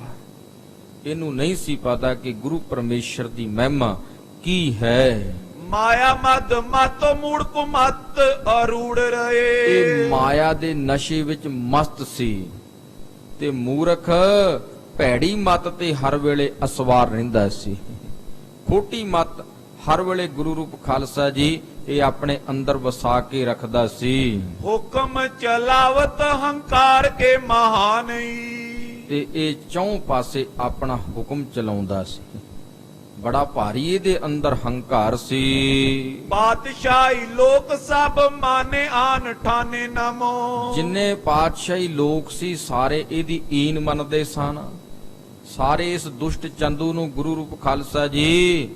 ਇਹਨੂੰ ਨਹੀਂ ਸੀ ਪਤਾ ਕਿ ਗੁਰੂ ਪਰਮੇਸ਼ਰ ਦੀ ਮਹਿਮਾ ਕੀ ਹੈ। ਮਾਇਆ ਮਦ ਮਾਤੋ ਮੂੜ ਕੋ ਮਤ ਅਰੂੜ ਰਹੇ। ਇਹ ਮਾਇਆ ਦੇ ਨਸ਼ੇ ਵਿੱਚ ਮਸਤ ਸੀ ਤੇ ਮੂਰਖ ਭੈੜੀ ਮਤ ਤੇ ਹਰ ਵੇਲੇ ਅਸਵਾਰ ਰਹਿੰਦਾ ਸੀ। ਖੋਟੀ ਮਤ ਹਰ ਵੇਲੇ ਗੁਰੂ ਰੂਪ ਖਾਲਸਾ ਜੀ ਇਹ ਆਪਣੇ ਅੰਦਰ ਵਸਾ ਕੇ ਰੱਖਦਾ ਸੀ ਹੁਕਮ ਚਲਾਵਤ ਹੰਕਾਰ ਕੇ ਮਹਾਨਈ। ਤੇ ਇਹ ਚੌਂ ਪਾਸੇ ਆਪਣਾ ਹੁਕਮ ਚਲਾਉਂਦਾ ਸੀ। ਬੜਾ ਭਾਰੀ ਇਹਦੇ ਅੰਦਰ ਹੰਕਾਰ ਸੀ। ਪਾਤਸ਼ਾਹੀ ਲੋਕ ਸਭ ਮਾਨੇ ਆਨ ਠਾਨੇ ਨਮੋ। ਜਿੰਨੇ ਪਾਤਸ਼ਾਹੀ ਲੋਕ ਸੀ ਸਾਰੇ ਇਹਦੀ ਈਨ ਮੰਨਦੇ ਸਨ। ਸਾਰੇ ਇਸ ਦੁਸ਼ਟ ਚੰਦੂ ਨੂੰ ਗੁਰੂ ਰੂਪ ਖਾਲਸਾ ਜੀ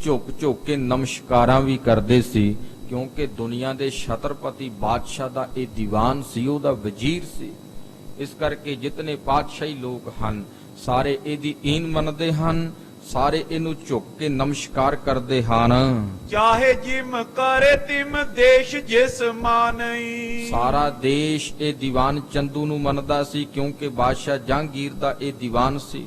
ਝੁਕ ਝੁਕ ਕੇ ਨਮਸਕਾਰਾਂ ਵੀ ਕਰਦੇ ਸੀ, ਕਿਉਂਕਿ ਦੁਨੀਆ ਦੇ ਛਤਰਪਤੀ ਬਾਦਸ਼ਾਹ ਦਾ ਇਹ ਦੀਵਾਨ ਸੀ, ਉਹਦਾ ਵਜ਼ੀਰ ਸੀ। ਇਸ ਕਰਕੇ ਜਿਤਨੇ ਪਾਤਸ਼ਾਹੀ ਲੋਕ ਹਨ ਸਾਰੇ ਇਹਦੀ ਈਨ ਮੰਨਦੇ ਹਨ, ਸਾਰੇ ਇਹਨੂੰ ਝੁਕ ਕੇ ਨਮਸਕਾਰ ਕਰਦੇ ਹਨ। ਚਾਹੇ ਜਿਮ ਕਰੇ ਤਿਮ ਦੇਸ਼ ਜਿਸ ਮਾਨਈ। ਸਾਰਾ ਦੇਸ਼ ਇਹ ਦੀਵਾਨ ਚੰਦੂ ਨੂੰ ਮੰਨਦਾ ਸੀ, ਕਿਉਂਕਿ ਬਾਦਸ਼ਾਹ ਜਹਾਂਗੀਰ ਦਾ ਇਹ ਦੀਵਾਨ ਸੀ।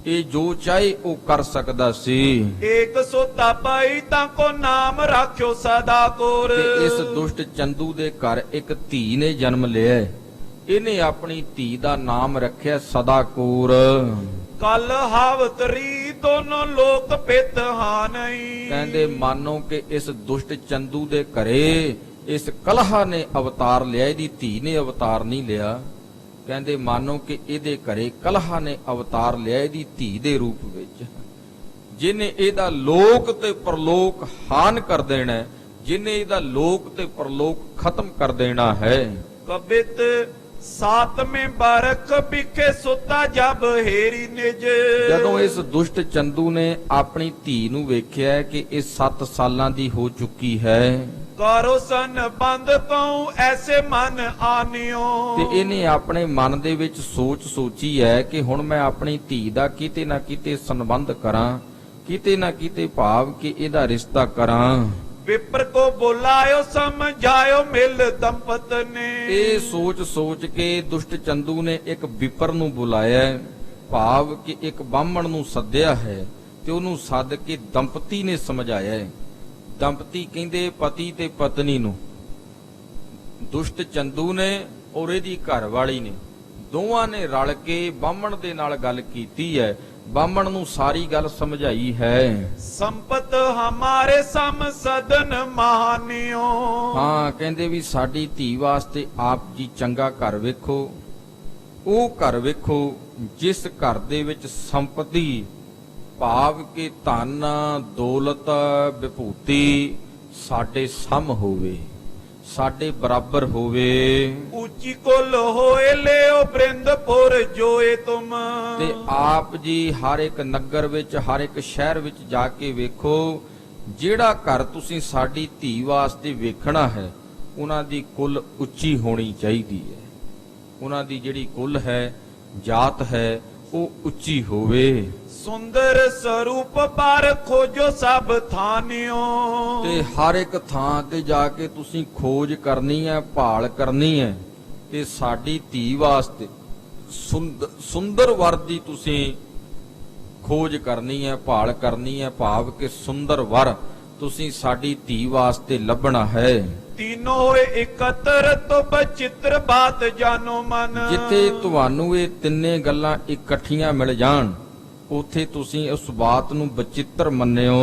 ਇਹ ਜੋ ਚਾਹੇ ਉਹ ਕਰ ਸਕਦਾ ਸੀ। ਏਕ ਸੋਤਾ ਪਾਈ ਤਾਂ ਕੋ ਨਾਮ ਰੱਖਿਓ ਸਦਾ ਕੋਰ। ਤੇ ਇਸ ਦੁਸ਼ਟ ਚੰਦੂ ਦੇ ਘਰ ਇੱਕ ਧੀ ਨੇ ਜਨਮ ਲਿਆ। ਇਹਨੇ ਆਪਣੀ ਧੀ ਦਾ ਨਾਮ ਰੱਖਿਆ ਸਦਾ ਕੋਰ। ਕਲ ਹਾਵਤਰੀ ਦੋਨੋਂ ਲੋਕ ਪਿਤ ਹਾਨਈ। ਕਹਿੰਦੇ ਮਾਨੋ ਕਿ ਇਸ ਦੁਸ਼ਟ ਚੰਦੂ ਦੇ ਘਰੇ ਇਸ ਕਲਹਾ ਨੇ ਅਵਤਾਰ ਲਿਆ, ਇਹਦੀ ਧੀ ਨੇ ਅਵਤਾਰ ਨਹੀਂ ਲਿਆ। ਕਹਿੰਦੇ ਮਾਨੋ ਕਿ ਇਹਦੇ ਘਰੇ ਕਲਹਾ ਨੇ ਅਵਤਾਰ ਲਿਆ ਇਹਦੀ ਧੀ ਦੇ ਰੂਪ ਵਿੱਚ, ਜਿਹਨੇ ਇਹਦਾ ਲੋਕ ਤੇ ਪਰਲੋਕ ਹਾਨ ਕਰ ਦੇਣਾ ਹੈ, ਜਿਹਨੇ ਇਹਦਾ ਲੋਕ ਤੇ ਪਰਲੋਕ ਖਤਮ ਕਰ ਦੇਣਾ ਹੈ। ਕਬਿਤ ਸਾਤਵੇਂ ਬਰਖ ਪਿਖੇ ਸੁਤਾ ਜਬ ਹੇਰੀ ਨਿਜ। ਜਦੋਂ ਇਸ ਦੁਸ਼ਟ ਚੰਦੂ ਨੇ ਆਪਣੀ ਧੀ ਨੂੰ ਵੇਖਿਆ ਕਿ ਇਹ 7 ਸਾਲਾਂ ਦੀ ਹੋ ਚੁੱਕੀ ਹੈ, ਕਰੋ ਸਨ ਬੰਦ ਕਉ ਐਸੇ ਮਨ ਆਨਿਓ। ਤੇ ਇਹਨੇ ਆਪਣੇ ਮਨ ਦੇ ਵਿੱਚ ਸੋਚ ਸੋਚੀ ਹੈ ਕਿ ਹੁਣ ਮੈਂ ਆਪਣੀ ਧੀ ਦਾ ਕਿਤੇ ਨਾ ਕਿਤੇ ਸੰਬੰਧ ਕਰਾਂ, ਕਿਤੇ ਨਾ ਕਿਤੇ ਭਾਵ ਕਿ ਇਹਦਾ ਰਿਸ਼ਤਾ ਕਰਾਂ। ਵਿਪਰ ਕੋ ਬੁਲਾਇਓ ਸਮਝਾਇਓ ਮਿਲ ਦੰਪਤ ਨੇ। ਇਹ ਸੋਚ ਸੋਚ ਕੇ ਦੁਸ਼ਟ ਚੰਦੂ ਨੇ ਇੱਕ ਵਿਪਰ ਨੂੰ ਬੁਲਾਇਆ ਹੈ, ਭਾਵ ਕਿ ਇੱਕ ਬਾਹਮਣ ਨੂੰ ਸੱਦਿਆ ਹੈ, ਤੇ ਉਹਨੂੰ ਸੱਦ ਕੇ ਦੰਪਤੀ ਨੇ ਸਮਝਾਇਆ ਹੈ। ਦੰਪਤੀ ਕਹਿੰਦੇ ਪਤੀ ਤੇ ਪਤਨੀ ਨੂੰ। ਦੁਸ਼ਟ ਚੰਦੂ ਨੇ ਔਰ ਇਹਦੀ ਘਰਵਾਲੀ ਨੇ ਦੋਵਾਂ ਨੇ ਰਲ ਕੇ ਬਾਹਮਣ ਦੇ ਨਾਲ ਗੱਲ ਕੀਤੀ ਹੈ, ਬਾਹਮਣ ਨੂੰ ਸਾਰੀ ਗੱਲ ਸਮਝਾਈ ਹੈ। ਸੰਪਤ ਹਮਾਰੇ ਸਮ ਸਦਨ ਮਹਾਨਿਓ। ਹਾਂ, ਕਹਿੰਦੇ ਵੀ ਸਾਡੀ ਧੀ ਵਾਸਤੇ ਆਪ ਜੀ ਚੰਗਾ ਘਰ ਵੇਖੋ, ਉਹ ਘਰ ਵੇਖੋ ਜਿਸ ਘਰ ਦੇ ਵਿੱਚ ਸੰਪਤੀ ਭਾਵ ਕਿ ਧਨ ਦੌਲਤ ਵਿਭੂਤੀ ਸਾਡੇ ਸਮ ਹੋਵੇ, ਸਾਡੇ ਬਰਾਬਰ ਹੋਵੇ। ਉੱਚੀ ਕੁਲ ਹੋਏ ਲਿਓ ਬ੍ਰਿੰਦਪੁਰ ਜੋਏ ਤੁਮ। ਤੇ ਆਪ ਜੀ ਹਰ ਇੱਕ ਨਗਰ ਵਿੱਚ ਹਰ ਇੱਕ ਸ਼ਹਿਰ ਵਿੱਚ ਜਾ ਕੇ ਵੇਖੋ, ਜਿਹੜਾ ਘਰ ਤੁਸੀਂ ਸਾਡੀ ਧੀ ਵਾਸਤੇ ਵੇਖਣਾ ਹੈ ਉਹਨਾਂ ਦੀ ਕੁਲ ਉੱਚੀ ਹੋਣੀ ਚਾਹੀਦੀ ਹੈ, ਉਹਨਾਂ ਦੀ ਜਿਹੜੀ ਕੁਲ ਹੈ ਜਾਤ ਹੈ ਉਹ ਉੱਚੀ ਹੋਵੇ। ਸੁੰਦਰ ਸਰੂਪ ਪਰ ਖੋਜੋ ਸਭ ਥਾਨਿਓ। ਤੇ ਹਰ ਇੱਕ ਥਾਂ ਤੇ ਜਾ ਕੇ ਤੁਸੀਂ ਖੋਜ ਕਰਨੀ ਹੈ, ਭਾਲ ਕਰਨੀ ਹੈ ਤੇ ਸਾਡੀ ਧੀ ਵਾਸਤੇ ਸੁੰਦਰ ਵਰ ਦੀ ਤੁਸੀਂ ਖੋਜ ਕਰਨੀ ਹੈ, ਭਾਲ ਕਰਨੀ ਹੈ, ਭਾਵ ਕਿ ਸੁੰਦਰ ਵਰ ਤੁਸੀਂ ਸਾਡੀ ਧੀ ਵਾਸਤੇ ਲੱਭਣਾ ਹੈ। तीनों होए इकत्र तो बचित्र बात जानो मन। ਜਿੱਥੇ ਤੁਹਾਨੂੰ ਇਹ ਤਿੰਨੇ ਗੱਲਾਂ ਇਕੱਠੀਆਂ ਮਿਲ ਜਾਣ ਉਥੇ ਤੁਸੀਂ ਉਸ ਬਾਤ ਨੂੰ ਬਚਿੱਤਰ ਮੰਨਿਓ।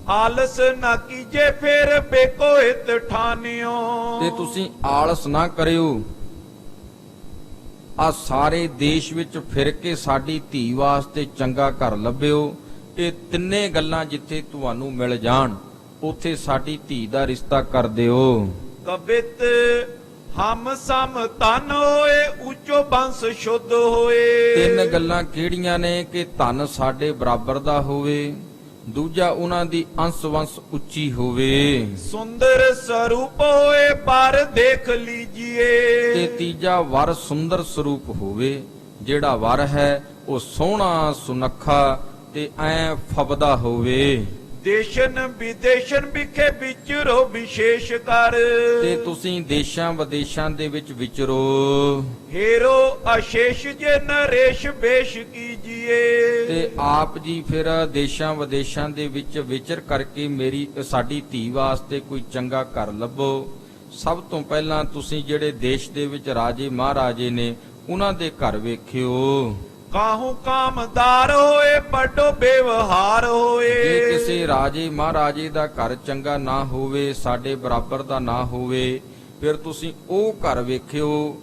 आलस न कीजे फिर बेको हित ठानियो। ਤੇ ਤੁਸੀਂ ਆਲਸ ਨਾ ਕਰਿਓ, ਆ ਸਾਰੇ ਦੇਸ਼ ਵਿੱਚ ਫਿਰ ਕੇ ਸਾਡੀ ਧੀ ਵਾਸਤੇ ਚੰਗਾ ਘਰ ਲੱਭਿਓ। ਇਹ ਤਿੰਨੇ ਗੱਲਾਂ ਜਿੱਥੇ ਤੁਹਾਨੂੰ ਮਿਲ ਜਾਣ ਉਥੇ ਸਾਡੀ ਧੀ ਦਾ ਰਿਸ਼ਤਾ ਕਰ ਦਿਓ। कबित हम सम तन होए ऊंचो बंश शुद्ध होए। ਤਿੰਨ ਗੱਲਾਂ ਕਿਹੜੀਆਂ ਨੇ ਕਿ ਧਨ ਸਾਡੇ ਬਰਾਬਰ ਦਾ ਹੋਵੇ, ਦੂਜਾ ਉਹਨਾਂ ਦੀ ਅੰਸ਼ ਵੰਸ਼ ਉੱਚੀ ਹੋਵੇ, सुंदर स्वरूप होए पर देख लीजिए। ਤੇ ਤੀਜਾ ਵਰ ਸੁੰਦਰ ਸਰੂਪ ਹੋਵੇ। ਜਿਹੜਾ ਵਰ ਹੈ ਉਹ ਸੋਹਣਾ ਸੁਨੱਖਾ ਤੇ ਐ ਫਬਦਾ ਹੋਵੇ। देशन विदेशन बिखे विचरो विशेष कर। ਤੇ ਤੁਸੀਂ ਦੇਸ਼ਾਂ ਵਿਦੇਸ਼ਾਂ ਦੇ ਵਿੱਚ ਵਿਚਰੋ। हेरो अशेष जे नरेश बेश कीजिए। ਤੇ ਆਪ ਜੀ ਫਿਰ ਦੇਸ਼ਾਂ ਵਿਦੇਸ਼ਾਂ ਦੇ ਵਿੱਚ ਵਿਚਰ ਕਰਕੇ ਸਾਡੀ ਧੀ ਵਾਸਤੇ ਕੋਈ ਚੰਗਾ ਘਰ ਲੱਭੋ। ਸਭ ਤੋਂ ਪਹਿਲਾਂ ਤੁਸੀਂ ਜਿਹੜੇ ਦੇਸ਼ ਦੇ ਵਿੱਚ ਰਾਜੇ ਮਹਾਰਾਜੇ ਨੇ ਉਹਨਾਂ ਦੇ ਘਰ ਵੇਖਿਓ। ਕਾਹੂ ਕਾਮਦਾਰ ਹੋਏ ਵੱਡੋ ਬੇਵਹਾਰ ਜੇ ਹੋਏ। ਕਿਸੇ ਰਾਜੇ ਮਹਾਰਾਜੇ ਦਾ ਘਰ ਚੰਗਾ ਨਾ ਹੋਵੇ, ਸਾਡੇ ਬਰਾਬਰ ਦਾ ਨਾ ਹੋਵੇ, ਫਿਰ ਤੁਸੀਂ ਉਹ ਘਰ ਵੇਖਿਓ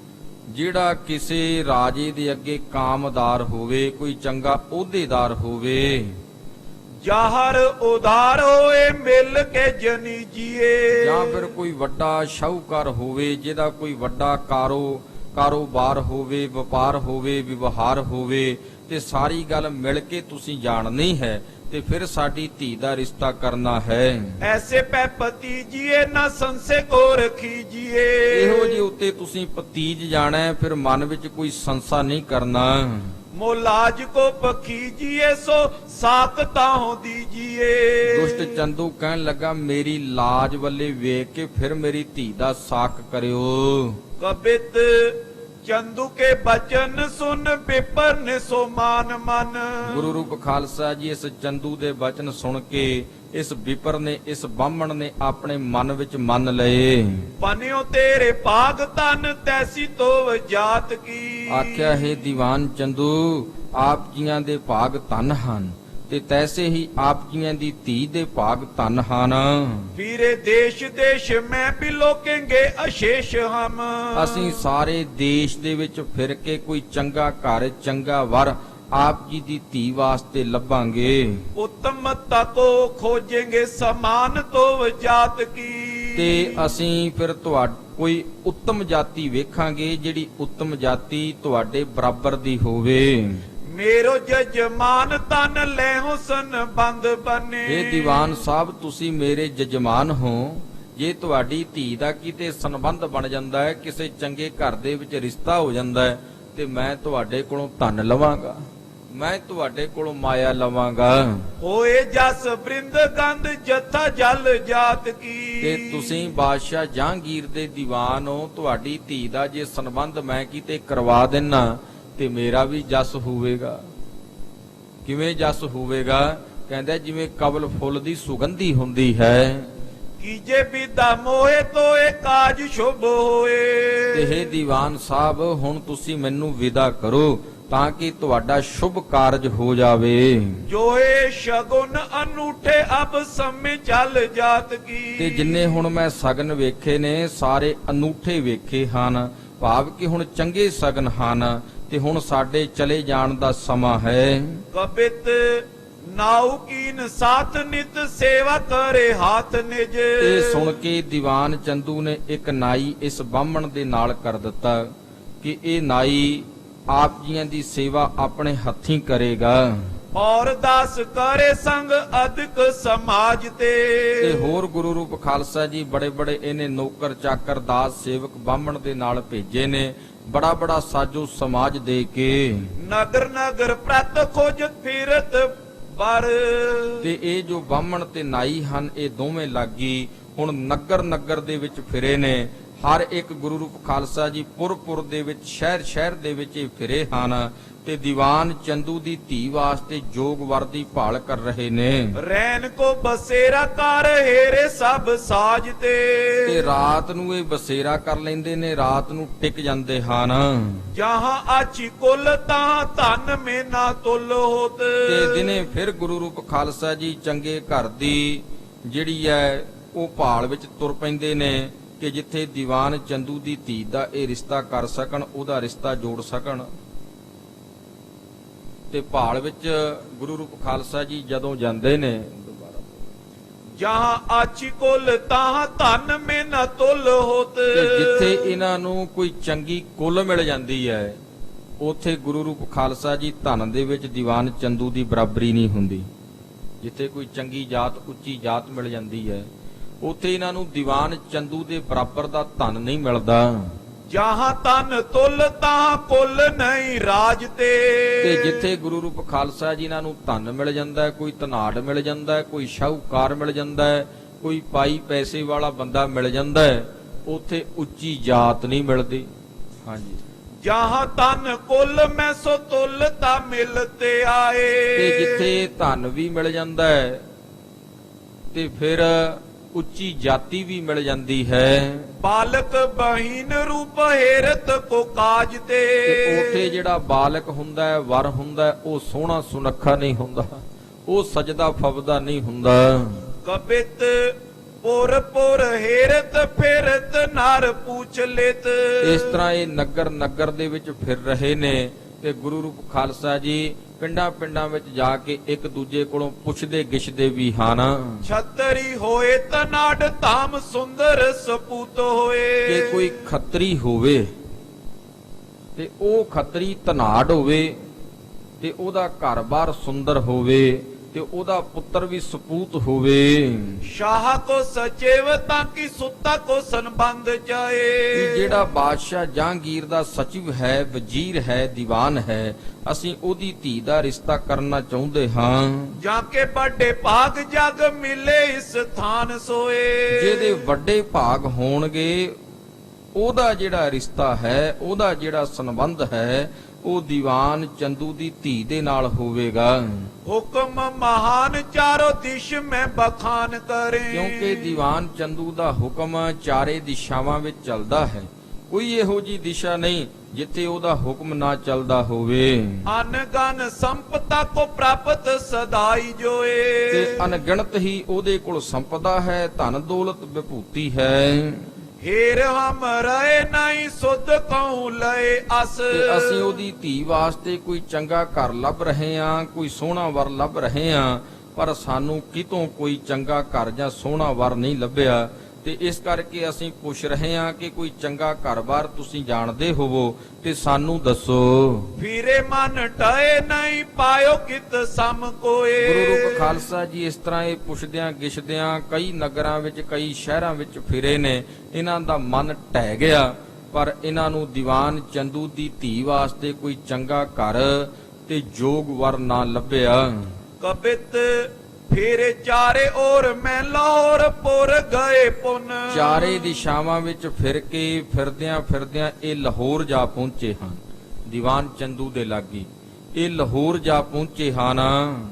ਜਿਹੜਾ ਕਿਸੇ ਰਾਜੇ ਦੇ ਅੱਗੇ ਕਾਮਦਾਰ ਹੋਵੇ, ਕੋਈ ਚੰਗਾ ਅਹੁਦੇਦਾਰ ਹੋਵੇ। ਜਾਹਰ ਉਧਾਰ ਹੋਏ ਮਿਲ ਕੇ ਜਨੀ ਜੀਏ। ਜਾਂ ਫਿਰ ਕੋਈ ਵੱਡਾ ਸ਼ਾਹੂਕਾਰ ਹੋਵੇ, ਜਿਹਦਾ ਕੋਈ ਵੱਡਾ ਕਾਰੋਬਾਰ ਹੋਵੇ, ਵਪਾਰ ਹੋਵੇ, ਵਿਵਹਾਰ ਹੋਵੇ, ਤੇ ਸਾਰੀ ਗੱਲ ਮਿਲ ਕੇ ਤੁਸੀਂ ਜਾਣਨੀ ਹੈ ਤੇ ਫਿਰ ਸਾਡੀ ਧੀ ਦਾ ਰਿਸ਼ਤਾ ਕਰਨਾ ਹੈ। ਐਸੇ ਪੈ ਪਤੀ ਜੀਏ ਨਾ ਸੰਸੇ ਕੋ ਰਖੀ ਜੀਏ। ਇਹੋ ਜਿਹੇ ਉੱਤੇ ਤੁਸੀਂ ਭਤੀਜ ਜਾਣਾ ਹੈ, ਫਿਰ ਮਨ ਵਿੱਚ ਕੋਈ ਸੰਸਾ ਨਹੀਂ ਕਰਨਾ। ਮੋਲਾਜ ਕੋ ਪਖੀ ਜੀਏ ਸੋ ਸਾਕ ਤਾਹੋਂ ਦੀਜੀਏ। ਦੁਸ਼ਟ ਚੰਦੂ ਕਹਿਣ ਲੱਗਾ, ਮੇਰੀ ਲਾਜ ਵੱਲੇ ਵੇਖ ਕੇ ਫਿਰ ਮੇਰੀ ਧੀ ਦਾ ਸਾਕ ਕਰਿਓ। ਕਬਿਤ ਚੰਦੂ ਕੇ ਬਚਨ ਸੁਨ ਵਿਪਰ ਨੇ ਸੋ ਮਾਨ ਮਨ। ਗੁਰੂ ਰੂਪ ਖਾਲਸਾ ਜੀ ਇਸ ਚੰਦੂ ਦੇ ਬਚਨ ਸੁਣ ਕੇ ਇਸ ਵਿਪਰ ਨੇ, ਇਸ ਬਾਹਮਣ ਨੇ ਆਪਣੇ ਮਨ ਵਿੱਚ ਮੰਨ ਲਏ। ਬਨਿਓ ਤੇਰੇ ਭਾਗ ਤਨ ਤੈਸੀ ਤੋ ਜਾਤ ਕੀ। ਆਖਿਆ, ਹੈ ਦੀਵਾਨ ਚੰਦੂ, ਆਪ ਜੀਆਂ ਦੇ ਭਾਗ ਧਨ ਹਨ ਤੇ ਤੈਸੇ ਹੀ ਆਪ ਜੀਆਂ ਦੀ ਧੀ ਦੇ ਭਾਗ ਧਨ ਹਨ। ਵੀਰੇ ਦੇਸ਼ ਦੇਸ਼ ਮੈਂ ਵੀ ਲੋਕੇਂਗੇ ਅਸ਼ੇਸ਼ ਹਮ। ਅਸੀਂ ਸਾਰੇ ਦੇਸ਼ ਦੇ ਵਿੱਚ ਫਿਰ ਕੇ ਕੋਈ ਚੰਗਾ ਘਰ, ਚੰਗਾ ਵਰ ਆਪ ਜੀ ਦੀ ਧੀ ਵਾਸਤੇ ਲੱਭਾਂਗੇ। ਉਤਮਤਾ ਕੋ ਖੋਜेंगे ਸਮਾਨ ਤੋ ਜਾਤ ਕੀ। ਤੇ ਅਸੀਂ ਫਿਰ ਕੋਈ ਉੱਤਮ ਜਾਤੀ ਵੇਖਾਂਗੇ, ਜਿਹੜੀ ਉੱਤਮ ਜਾਤੀ ਤੁਹਾਡੇ ਬਰਾਬਰ ਦੀ ਹੋਵੇ। ਮੇਰੋ ਜਜਮਾਨ ਤਨ ਲੈ ਹੁਸਨ ਬੰਦ ਬਨੇ। ਇਹ ਦੀਵਾਨ ਸਾਹਿਬ, ਤੁਸੀਂ ਮੇਰੇ ਜਜਮਾਨ ਹੋ। ਜੇ ਤੁਹਾਡੀ ਧੀ ਦਾ ਕਿਤੇ ਸੰਬੰਧ ਬਣ ਜਾਂਦਾ ਹੈ, ਕਿਸੇ ਚੰਗੇ ਘਰ ਦੇ ਵਿੱਚ ਰਿਸ਼ਤਾ ਹੋ ਜਾਂਦਾ ਹੈ, ਤੇ ਮੈਂ ਤੁਹਾਡੇ ਕੋਲੋਂ ਧਨ ਲਵਾਂਗਾ, ਮੈਂ ਤੁਹਾਡੇ ਕੋਲੋਂ ਮਾਇਆ ਲਵਾਂਗਾ। ਹੋਏ ਜਸ ਬ੍ਰਿੰਦ ਗੰਧ ਜਥਾ ਜਲ ਜਾਤ ਕੀ। ਤੇ ਤੁਸੀਂ ਬਾਦਸ਼ਾਹ ਜਹਾਂਗੀਰ ਦੇ ਦੀਵਾਨ ਹੋ, ਤੁਹਾਡੀ ਧੀ ਦਾ ਜੇ ਸੰਬੰਧ ਮੈਂ ਕਿਤੇ ਕਰਵਾ ਦੇਣਾ ਤੇ ਮੇਰਾ ਵੀ ਜਸ ਹੋਵੇਗਾ। ਕਿਵੇਂ ਜਸ ਹੋਵੇਗਾ? ਕਹਿੰਦਾ ਜਿਵੇਂ ਕਬਲ ਫੁੱਲ ਦੀ ਸੁਗੰਧੀ ਹੁੰਦੀ ਹੈ। ਕੀਜੇ ਵਿਦਾ ਮੋਏ ਤੋਏ ਕਾਜ ਸ਼ੁਭ ਹੋਏ। ਤੇ ਹੈ ਦੀਵਾਨ ਸਾਹਿਬ, ਹੁਣ ਤੁਸੀਂ ਮੈਨੂੰ ਵਿਦਾ ਕਰੋ ਤਾਂ ਕਿ ਤੁਹਾਡਾ ਸ਼ੁਭ ਕਾਰਜ ਹੋ ਜਾਵੇ। ਜੋਏ ਸ਼ਗੁਨ ਅਨੂਠੇ ਅਬ ਸਮੇਂ ਚੱਲ ਜਾਤ ਕੀ। ਤੇ ਜਿੰਨੇ ਹੁਣ ਮੈਂ ਸਗਨ ਵੇਖੇ ਨੇ, ਸਾਰੇ ਅਨੂਠੇ ਵੇਖੇ ਹਨ, ਭਾਵ ਕਿ ਹੁਣ ਚੰਗੇ ਸਗਨ ਹਨ ਤੇ ਹੁਣ ਸਾਡੇ ਚਲੇ ਜਾਣ ਦਾ ਸਮਾਂ ਹੈ। ਕਬਿਤ ਨਾਉ ਕੀਨ ਸਾਥ ਨਿਤ ਸੇਵਾ ਕਰੇ ਹਾਥ ਨਿਜ। ਇਹ ਸੁਣ ਕੇ ਦੀਵਾਨ ਚੰਦੂ ਨੇ ਇੱਕ ਨਾਈ ਇਸ ਬਾਹਮਣ ਦੇ ਨਾਲ ਕਰ ਦਿੱਤਾ ਕਿ ਇਹ ਨਾਈ ਆਪ ਜੀਆਂ ਦੀ ਸੇਵਾ ਆਪਣੇ ਹੱਥੀਂ ਕਰੇਗਾ। ਔਰ ਦਾਸ ਕਰੇ ਸੰਗ ਅਧਿਕ ਸਮਾਜ ਤੇ ਤੇ। ਹੋਰ ਗੁਰੂ ਰੂਪ ਖਾਲਸਾ ਜੀ ਬੜੇ ਬੜੇ ਇਹਨੇ ਨੌਕਰ ਚਾਕਰ ਦਾਸ ਸੇਵਕ ਬਾਹਮਣ ਦੇ ਨਾਲ ਭੇਜੇ ਨੇ, ਬੜਾ ਬੜਾ ਸਾਜੋ ਸਮਾਜ ਦੇ ਕੇ। ਨਗਰ ਨਗਰ ਪ੍ਰਤ ਖੋਜਤ ਫਿਰਤ ਬਰ। ਤੇ ਇਹ ਜੋ ਬਾਹਮਣ ਤੇ ਨਾਈ ਹਨ, ਇਹ ਦੋਵੇਂ ਲਾਗੀ ਹੁਣ ਨਗਰ ਨਗਰ ਦੇ ਵਿੱਚ ਫਿਰੇ ਨੇ। ਹਰ ਇੱਕ ਗੁਰੂ ਰੂਪ ਖਾਲਸਾ ਜੀ ਪੁਰ ਦੇ ਵਿੱਚ, ਸ਼ਹਿਰ ਸ਼ਹਿਰ ਦੇ ਵਿੱਚ ਇਹ ਫਿਰੇ ਹਨ ਤੇ ਦੀਵਾਨ ਚੰਦੂ ਦੀ ਧੀ ਵਾਸਤੇ ਜੋਗ ਵਰ ਦੀ ਭਾਲ ਕਰ ਰਹੇ ਨੇ। ਰੈਨ ਕੋ ਬਸੇਰਾ ਕਰ ਹੇਰੇ ਸਭ ਸਾਜ ਤੇ ਤੇ। ਰਾਤ ਨੂੰ ਇਹ ਬਸੇਰਾ ਕਰ ਲੈਂਦੇ ਨੇ, ਰਾਤ ਨੂੰ ਟਿਕ ਜਾਂਦੇ ਹਨ। ਜਹਾਂ ਆਚੀ ਕੁਲ ਤਾਂ ਧਨ ਮੇ ਨਾ ਤੁਲ ਹੋਤ। ਤੇ ਦਿਨੇ ਫਿਰ ਗੁਰੂ ਰੂਪ ਖਾਲਸਾ ਜੀ ਚੰਗੇ ਘਰ ਦੀ ਜਿਹੜੀ ਹੈ ਉਹ ਭਾਲ ਵਿੱਚ ਤੁਰ ਪੈਂਦੇ ਨੇ ਕਿ ਜਿੱਥੇ ਦੀਵਾਨ ਚੰਦੂ ਦੀ ਧੀ ਦਾ ਇਹ ਰਿਸ਼ਤਾ ਕਰ ਸਕਣ, ਉਹਦਾ ਰਿਸ਼ਤਾ ਜੋੜ ਸਕਣ। ਤੇ ਭਾਲ ਵਿੱਚ ਗੁਰੂ ਰੂਪ ਖਾਲਸਾ ਜੀ ਜਦੋਂ ਜਾਂਦੇ ਨੇ, ਜਹਾਂ ਆਚੀ ਕੁਲ ਤਾਂ ਧਨ ਮੇ ਨਾ ਤੁਲ ਹੋਤ। ਤੇ ਜਿੱਥੇ ਇਹਨਾਂ ਨੂੰ ਕੋਈ ਚੰਗੀ ਕੁੱਲ ਮਿਲ ਜਾਂਦੀ ਹੈ, ਉੱਥੇ ਗੁਰੂ ਰੂਪ ਖਾਲਸਾ ਜੀ ਧਨ ਦੇ ਵਿੱਚ ਦੀਵਾਨ ਚੰਦੂ ਦੀ ਬਰਾਬਰੀ ਨਹੀਂ ਹੁੰਦੀ। ਜਿੱਥੇ ਕੋਈ ਚੰਗੀ ਜਾਤ, ਉੱਚੀ ਜਾਤ ਮਿਲ ਜਾਂਦੀ ਹੈ, ਉੱਥੇ ਇਹਨਾਂ ਨੂੰ ਦੀਵਾਨ ਚੰਦੂ ਦੇ ਬਰਾਬਰ ਦਾ ਧਨ ਨਹੀਂ ਮਿਲਦਾ। ਜਹਾਂ ਤਨ ਤੁਲ ਤਾਂ ਕੁਲ ਨਹੀਂ ਰਾਜ ਤੇ ਤੇ। ਜਿੱਥੇ ਗੁਰੂ ਰੂਪ ਖਾਲਸਾ ਜੀ ਇਹਨਾਂ ਨੂੰ ਧਨ ਮਿਲ ਜਾਂਦਾ ਹੈ, ਕੋਈ ਧਨਾੜ ਮਿਲ ਜਾਂਦਾ ਹੈ, ਕੋਈ ਸ਼ਾਹੂਕਾਰ ਮਿਲ ਜਾਂਦਾ ਹੈ, ਕੋਈ ਪਾਈ ਪੈਸੇ ਵਾਲਾ ਬੰਦਾ ਮਿਲ ਜਾਂਦਾ ਹੈ, ਉੱਥੇ ਉੱਚੀ ਜਾਤ ਨਹੀਂ ਮਿਲਦੀ। ਹਾਂਜੀ, ਜਹਾਂ ਤਨ ਕੁਲ ਮੈਂ ਸੋ ਤੁਲ ਤਾ ਮਿਲਤੇ ਆਏ। ਤੇ ਜਿੱਥੇ ਧਨ ਵੀ ਮਿਲ ਜਾਂਦਾ ਹੈ ਤੇ ਫਿਰ ਉੱਚੀ ਜਾਤੀ ਵੀ ਮਿਲ ਜਾਂਦੀ ਹੈ। ਬਾਲਕ ਬਹੀਨ ਰੂਪ ਹੇਰਤ ਕੋ ਕਾਜ ਤੇ ਤੇ ਉੱਥੇ ਜਿਹੜਾ ਬਾਲਕ ਹੁੰਦਾ ਹੈ, ਵਰ ਹੁੰਦਾ ਹੈ, ਉਹ ਸੋਹਣਾ ਸੁਨੱਖਾ ਨਹੀਂ ਹੁੰਦਾ, ਉਹ ਸਜਦਾ ਫਬਦਾ ਨਹੀਂ ਹੁੰਦਾ। ਕਬਿਤ ਪੁਰ ਪੁਰ ਹੇਰਤ ਫਿਰਤ ਨਰ ਪੁੱਛ ਲਿਤ। ਇਸ ਤਰ੍ਹਾਂ ਇਹ ਨਗਰ ਨਗਰ ਦੇ ਵਿੱਚ ਫਿਰ ਰਹੇ ਨੇ ਤੇ ਗੁਰੂ ਰੂਪ ਖਾਲਸਾ ਜੀ ਪਿੰਡਾਂ ਪਿੰਡਾਂ ਵਿੱਚ ਜਾ ਕੇ ਇੱਕ ਦੂਜੇ ਕੋਲੋਂ ਪੁੱਛਦੇ ਗਿੱਛਦੇ ਵੀ ਹਨ। ਛਤਰੀ ਹੋਏ ਤਨਾੜ ਧਾਮ ਸੁੰਦਰ ਸਪੂਤ ਹੋਏ। ਜੇ ਕੋਈ ਖੱਤਰੀ ਹੋਵੇ ਤੇ ਉਹ ਖੱਤਰੀ ਧਨਾੜ ਹੋਵੇ ਤੇ ਉਹਦਾ ਘਰ-ਬਾਰ ਸੁੰਦਰ ਹੋਵੇ ਤੇ ਉਹਦਾ ਪੁੱਤਰ ਵੀ ਸਪੂਤ ਹੋਵੇ। ਸ਼ਾਹ ਕੋ ਸਚੇਵ ਤਾਂ ਕੀ ਸੁੱਤਾ ਕੋ ਸੰਬੰਧ ਜਾਏ। ਜਿਹੜਾ ਬਾਦਸ਼ਾਹ ਜਹਾਂਗੀਰ ਦਾ ਸਚਿਵ ਹੈ, ਵਜ਼ੀਰ ਹੈ, ਦੀਵਾਨ ਹੈ, ਅਸੀਂ ਉਹਦੀ ਧੀ ਦਾ ਰਿਸ਼ਤਾ ਕਰਨਾ ਚਾਹੁੰਦੇ ਹਾਂ। ਜਾਂ ਕੇ ਵੱਡੇ ਭਾਗ ਜਗ ਮਿਲੇ ਇਸ ਥਾਨ ਸੋਏ। ਜਿਹਦੇ ਵੱਡੇ ਭਾਗ ਹੋਣਗੇ ਉਹਦਾ ਜਿਹੜਾ ਰਿਸ਼ਤਾ ਹੈ, ਉਹਦਾ ਜਿਹੜਾ ਸੰਬੰਧ ਹੈ, ਉਹ ਦੀਵਾਨ ਚੰਦੂ ਦੀ ਧੀ ਦੇ ਨਾਲ ਹੋਵੇਗਾ। ਹੁਕਮ ਮਹਾਨ ਚਾਰੋ ਦਿਸ਼ ਮੈਂ ਬਖਾਨ ਕਰੇ। ਕਿਉਂਕਿ ਦੀਵਾਨ ਚੰਦੂ ਦਾ ਹੁਕਮ ਚਾਰੇ ਦਿਸ਼ਾਵਾਂ ਵਿੱਚ ਚੱਲਦਾ ਹੈ। ਕੋਈ ਇਹੋ ਜੀ ਦਿਸ਼ਾ ਨਹੀਂ ਜਿੱਥੇ ਉਹਦਾ ਹੁਕਮ ਨਾ ਚੱਲਦਾ ਹੋਵੇ। ਅਨਗਨ ਸੰਪਤਾ ਕੋ ਪ੍ਰਾਪਤ ਸਦਾਈ ਜੋਏ। ਤੇ ਅਣਗਿਣਤ ਹੀ ਉਹਦੇ ਕੋਲ ਸੰਪਦਾ ਹੈ, ਧਨ ਦੌਲਤ ਵਿਭੂਤੀ ਹੈ। ਹੀਰ ਹਮ ਰਹੇ ਨਹੀਂ ਸੁਧ ਕਉ ਲਏ ਅਸ। ਤੇ ਅਸੀਂ ਉਹਦੀ ਧੀ ਵਾਸਤੇ ਕੋਈ ਚੰਗਾ ਘਰ ਲੱਭ ਰਹੇ ਹਾਂ, ਕੋਈ ਸੋਹਣਾ ਵਰ ਲੱਭ ਰਹੇ ਹਾਂ, ਪਰ ਸਾਨੂੰ ਕਿਤੋਂ ਕੋਈ ਚੰਗਾ ਘਰ ਜਾਂ ਸੋਹਣਾ ਵਰ ਨਹੀਂ ਲੱਭਿਆ। ਤੇ ਇਸ ਕਰਕੇ ਅਸੀਂ ਪੁੱਛ ਰਹੇ ਹਾਂ ਕਿ ਕੋਈ ਚੰਗਾ ਘਰ-ਬਾਰ ਤੁਸੀਂ ਜਾਣਦੇ ਹੋਵੋ ਤੇ ਸਾਨੂੰ ਦੱਸੋ। ਫਿਰੇ ਮਨ ਟਏ ਨਹੀਂ ਪਾਇਓ ਕਿਤ ਸਮ ਕੋਏ। ਗੁਰੂ ਰੂਪ ਖਾਲਸਾ ਜੀ ਇਸ ਤਰ੍ਹਾਂ ਇਹ ਪੁੱਛਦਿਆਂ ਗਿੱਛਦਿਆਂ ਕਈ ਨਗਰਾਂ ਵਿੱਚ, ਕਈ ਸ਼ਹਿਰਾਂ ਵਿੱਚ ਫਿਰੇ ਨੇ। ਇਹਨਾਂ ਦਾ ਮਨ ਢਹਿ ਗਿਆ, ਪਰ ਇਹਨਾਂ ਨੂੰ ਦੀਵਾਨ ਚੰਦੂ ਦੀ ਧੀ ਵਾਸਤੇ ਕੋਈ ਚੰਗਾ ਘਰ ਤੇ ਜੋਗ ਵਰ ਨਾ ਲੱਭਿਆ। ਕਬਿਤ ਫਿਰ ਚਾਰੇ ਔਰ ਮੈਂ ਲਾਹੌਰ ਪੁਰ ਗਏ ਪੁਨ। ਚਾਰੇ ਦਿਸ਼ਾਵਾਂ ਵਿੱਚ ਫਿਰ ਕੇ ਫਿਰਦਿਆਂ ਫਿਰਦਿਆਂ ਇਹ ਲਾਹੌਰ ਜਾ ਪਹੁੰਚੇ ਹਨ। ਦੀਵਾਨ ਚੰਦੂ ਦੇ ਲਾਗੇ ਇਹ ਲਾਹੌਰ ਜਾ ਪਹੁੰਚੇ ਹਨ।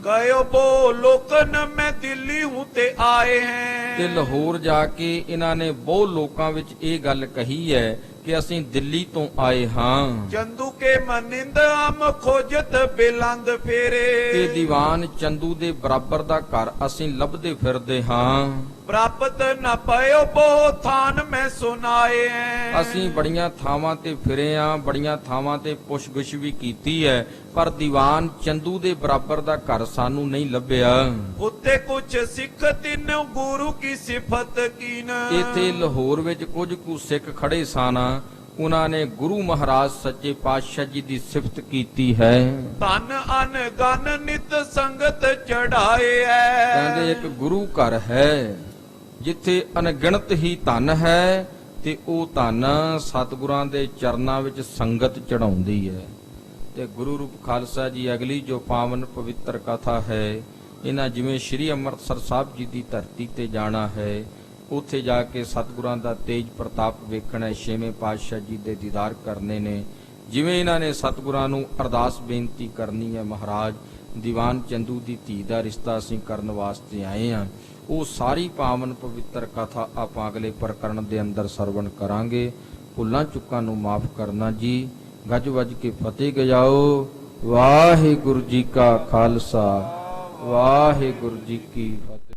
ਗਇਓ ਬੋ ਲੋਕਨ ਮੈਂ ਦਿੱਲੀ ਹੂੰ ਤੇ ਆਏ ਹੈ। ਤੇ ਲਾਹੌਰ ਜਾ ਕੇ ਇਹਨਾਂ ਨੇ ਬਹੁਤ ਲੋਕਾਂ ਵਿੱਚ ਇਹ ਗੱਲ ਕਹੀ ਹੈ ਕਿ ਅਸੀਂ ਦਿੱਲੀ ਤੋਂ ਆਏ ਹਾਂ। ਚੰਦੂ ਕੇ ਮਨਿੰਦ ਆਮ ਖੋਜਤ ਬਿਲੰਦ ਫੇਰੇ। ਤੇ ਦੀਵਾਨ ਚੰਦੂ ਦੇ ਬਰਾਬਰ ਦਾ ਘਰ ਅਸੀਂ ਲੱਭਦੇ ਫਿਰਦੇ ਹਾਂ। ਪ੍ਰਾਪਤ ਨ ਪਇਓ ਬਹੁ ਥਾਨ ਮੈਂ ਸੁਨਾਏ ਹੈ। ਅਸੀਂ ਬੜੀਆਂ ਥਾਵਾਂ ਤੇ ਫਿਰੇ ਆਂ, ਬੜੀਆਂ ਥਾਵਾਂ ਤੇ ਪੁੱਛਗਿੱਛ ਵੀ ਕੀਤੀ ਹੈ, ਪਰ ਦੀਵਾਨ ਚੰਦੂ ਦੇ ਬਰਾਬਰ ਦਾ ਘਰ ਸਾਨੂੰ ਨਹੀਂ ਲੱਭਿਆ। ਉੱਤੇ ਕੁਛ ਸਿੱਖ ਤਿੰਨ ਗੁਰੂ ਕੀ ਸਿਫਤ ਕੀਨ। ਇੱਥੇ ਲਾਹੌਰ ਵਿੱਚ ਕੁਝ ਕੁ ਸਿੱਖ ਖੜੇ ਸਨ, ਉਹਨਾਂ ਨੇ ਗੁਰੂ ਮਹਾਰਾਜ ਸੱਚੇ ਪਾਤਸ਼ਾਹ ਜੀ ਦੀ ਸਿਫਤ ਕੀਤੀ ਹੈ। ਧਨ ਅਨ ਗਨ ਨਿਤ ਸੰਗਤ ਚੜਾਏ ਹੈ। ਕਹਿੰਦੇ ਇੱਕ ਗੁਰੂ ਘਰ ਹੈ ਜਿੱਥੇ ਅਣਗਿਣਤ ਹੀ ਧਨ ਹੈ ਤੇ ਉਹ ਧਨ ਸਤਿਗੁਰਾਂ ਦੇ ਚਰਨਾਂ ਵਿੱਚ ਸੰਗਤ ਚੜਾਉਂਦੀ ਹੈ। ਤੇ ਗੁਰੂ ਰੂਪ ਖਾਲਸਾ ਜੀ ਅਗਲੀ ਜੋ ਪਾਵਨ ਪਵਿੱਤਰ ਕਥਾ ਹੈ, ਇਹਨਾਂ ਜਿਵੇਂ ਸ੍ਰੀ ਅੰਮ੍ਰਿਤਸਰ ਸਾਹਿਬ ਜੀ ਦੀ ਧਰਤੀ ਤੇ ਜਾਣਾ ਹੈ, ਉੱਥੇ ਜਾ ਕੇ ਸਤਿਗੁਰਾਂ ਦਾ ਤੇਜ ਪ੍ਰਤਾਪ ਵੇਖਣਾ ਹੈ, ਛੇਵੇਂ ਪਾਤਸ਼ਾਹ ਜੀ ਦੇ ਦੀਦਾਰ ਕਰਨੇ ਨੇ। ਜਿਵੇਂ ਇਹਨਾਂ ਨੇ ਸਤਿਗੁਰਾਂ ਨੂੰ ਅਰਦਾਸ ਬੇਨਤੀ ਕਰਨੀ ਹੈ, ਮਹਾਰਾਜ ਦੀਵਾਨ ਚੰਦੂ ਦੀ ਧੀ ਦਾ ਰਿਸ਼ਤਾ ਅਸੀਂ ਕਰਨ ਵਾਸਤੇ ਆਏ ਹਾਂ, ਉਹ ਸਾਰੀ ਪਾਵਨ ਪਵਿੱਤਰ ਕਥਾ ਆਪਾਂ ਅਗਲੇ ਪ੍ਰਕਰਣ ਦੇ ਅੰਦਰ ਸਰਵਣ ਕਰਾਂਗੇ। ਭੁੱਲਾਂ ਚੁੱਕਾਂ ਨੂੰ ਮਾਫ ਕਰਨਾ ਜੀ। ਗੱਜ ਵੱਜ ਕੇ ਫਤਿਹ ਗਜਾਓ। ਵਾਹਿਗੁਰੂ ਜੀ ਕਾ ਖਾਲਸਾ, ਵਾਹਿਗੁਰੂ ਜੀ ਕੀ ਫਤਿਹ।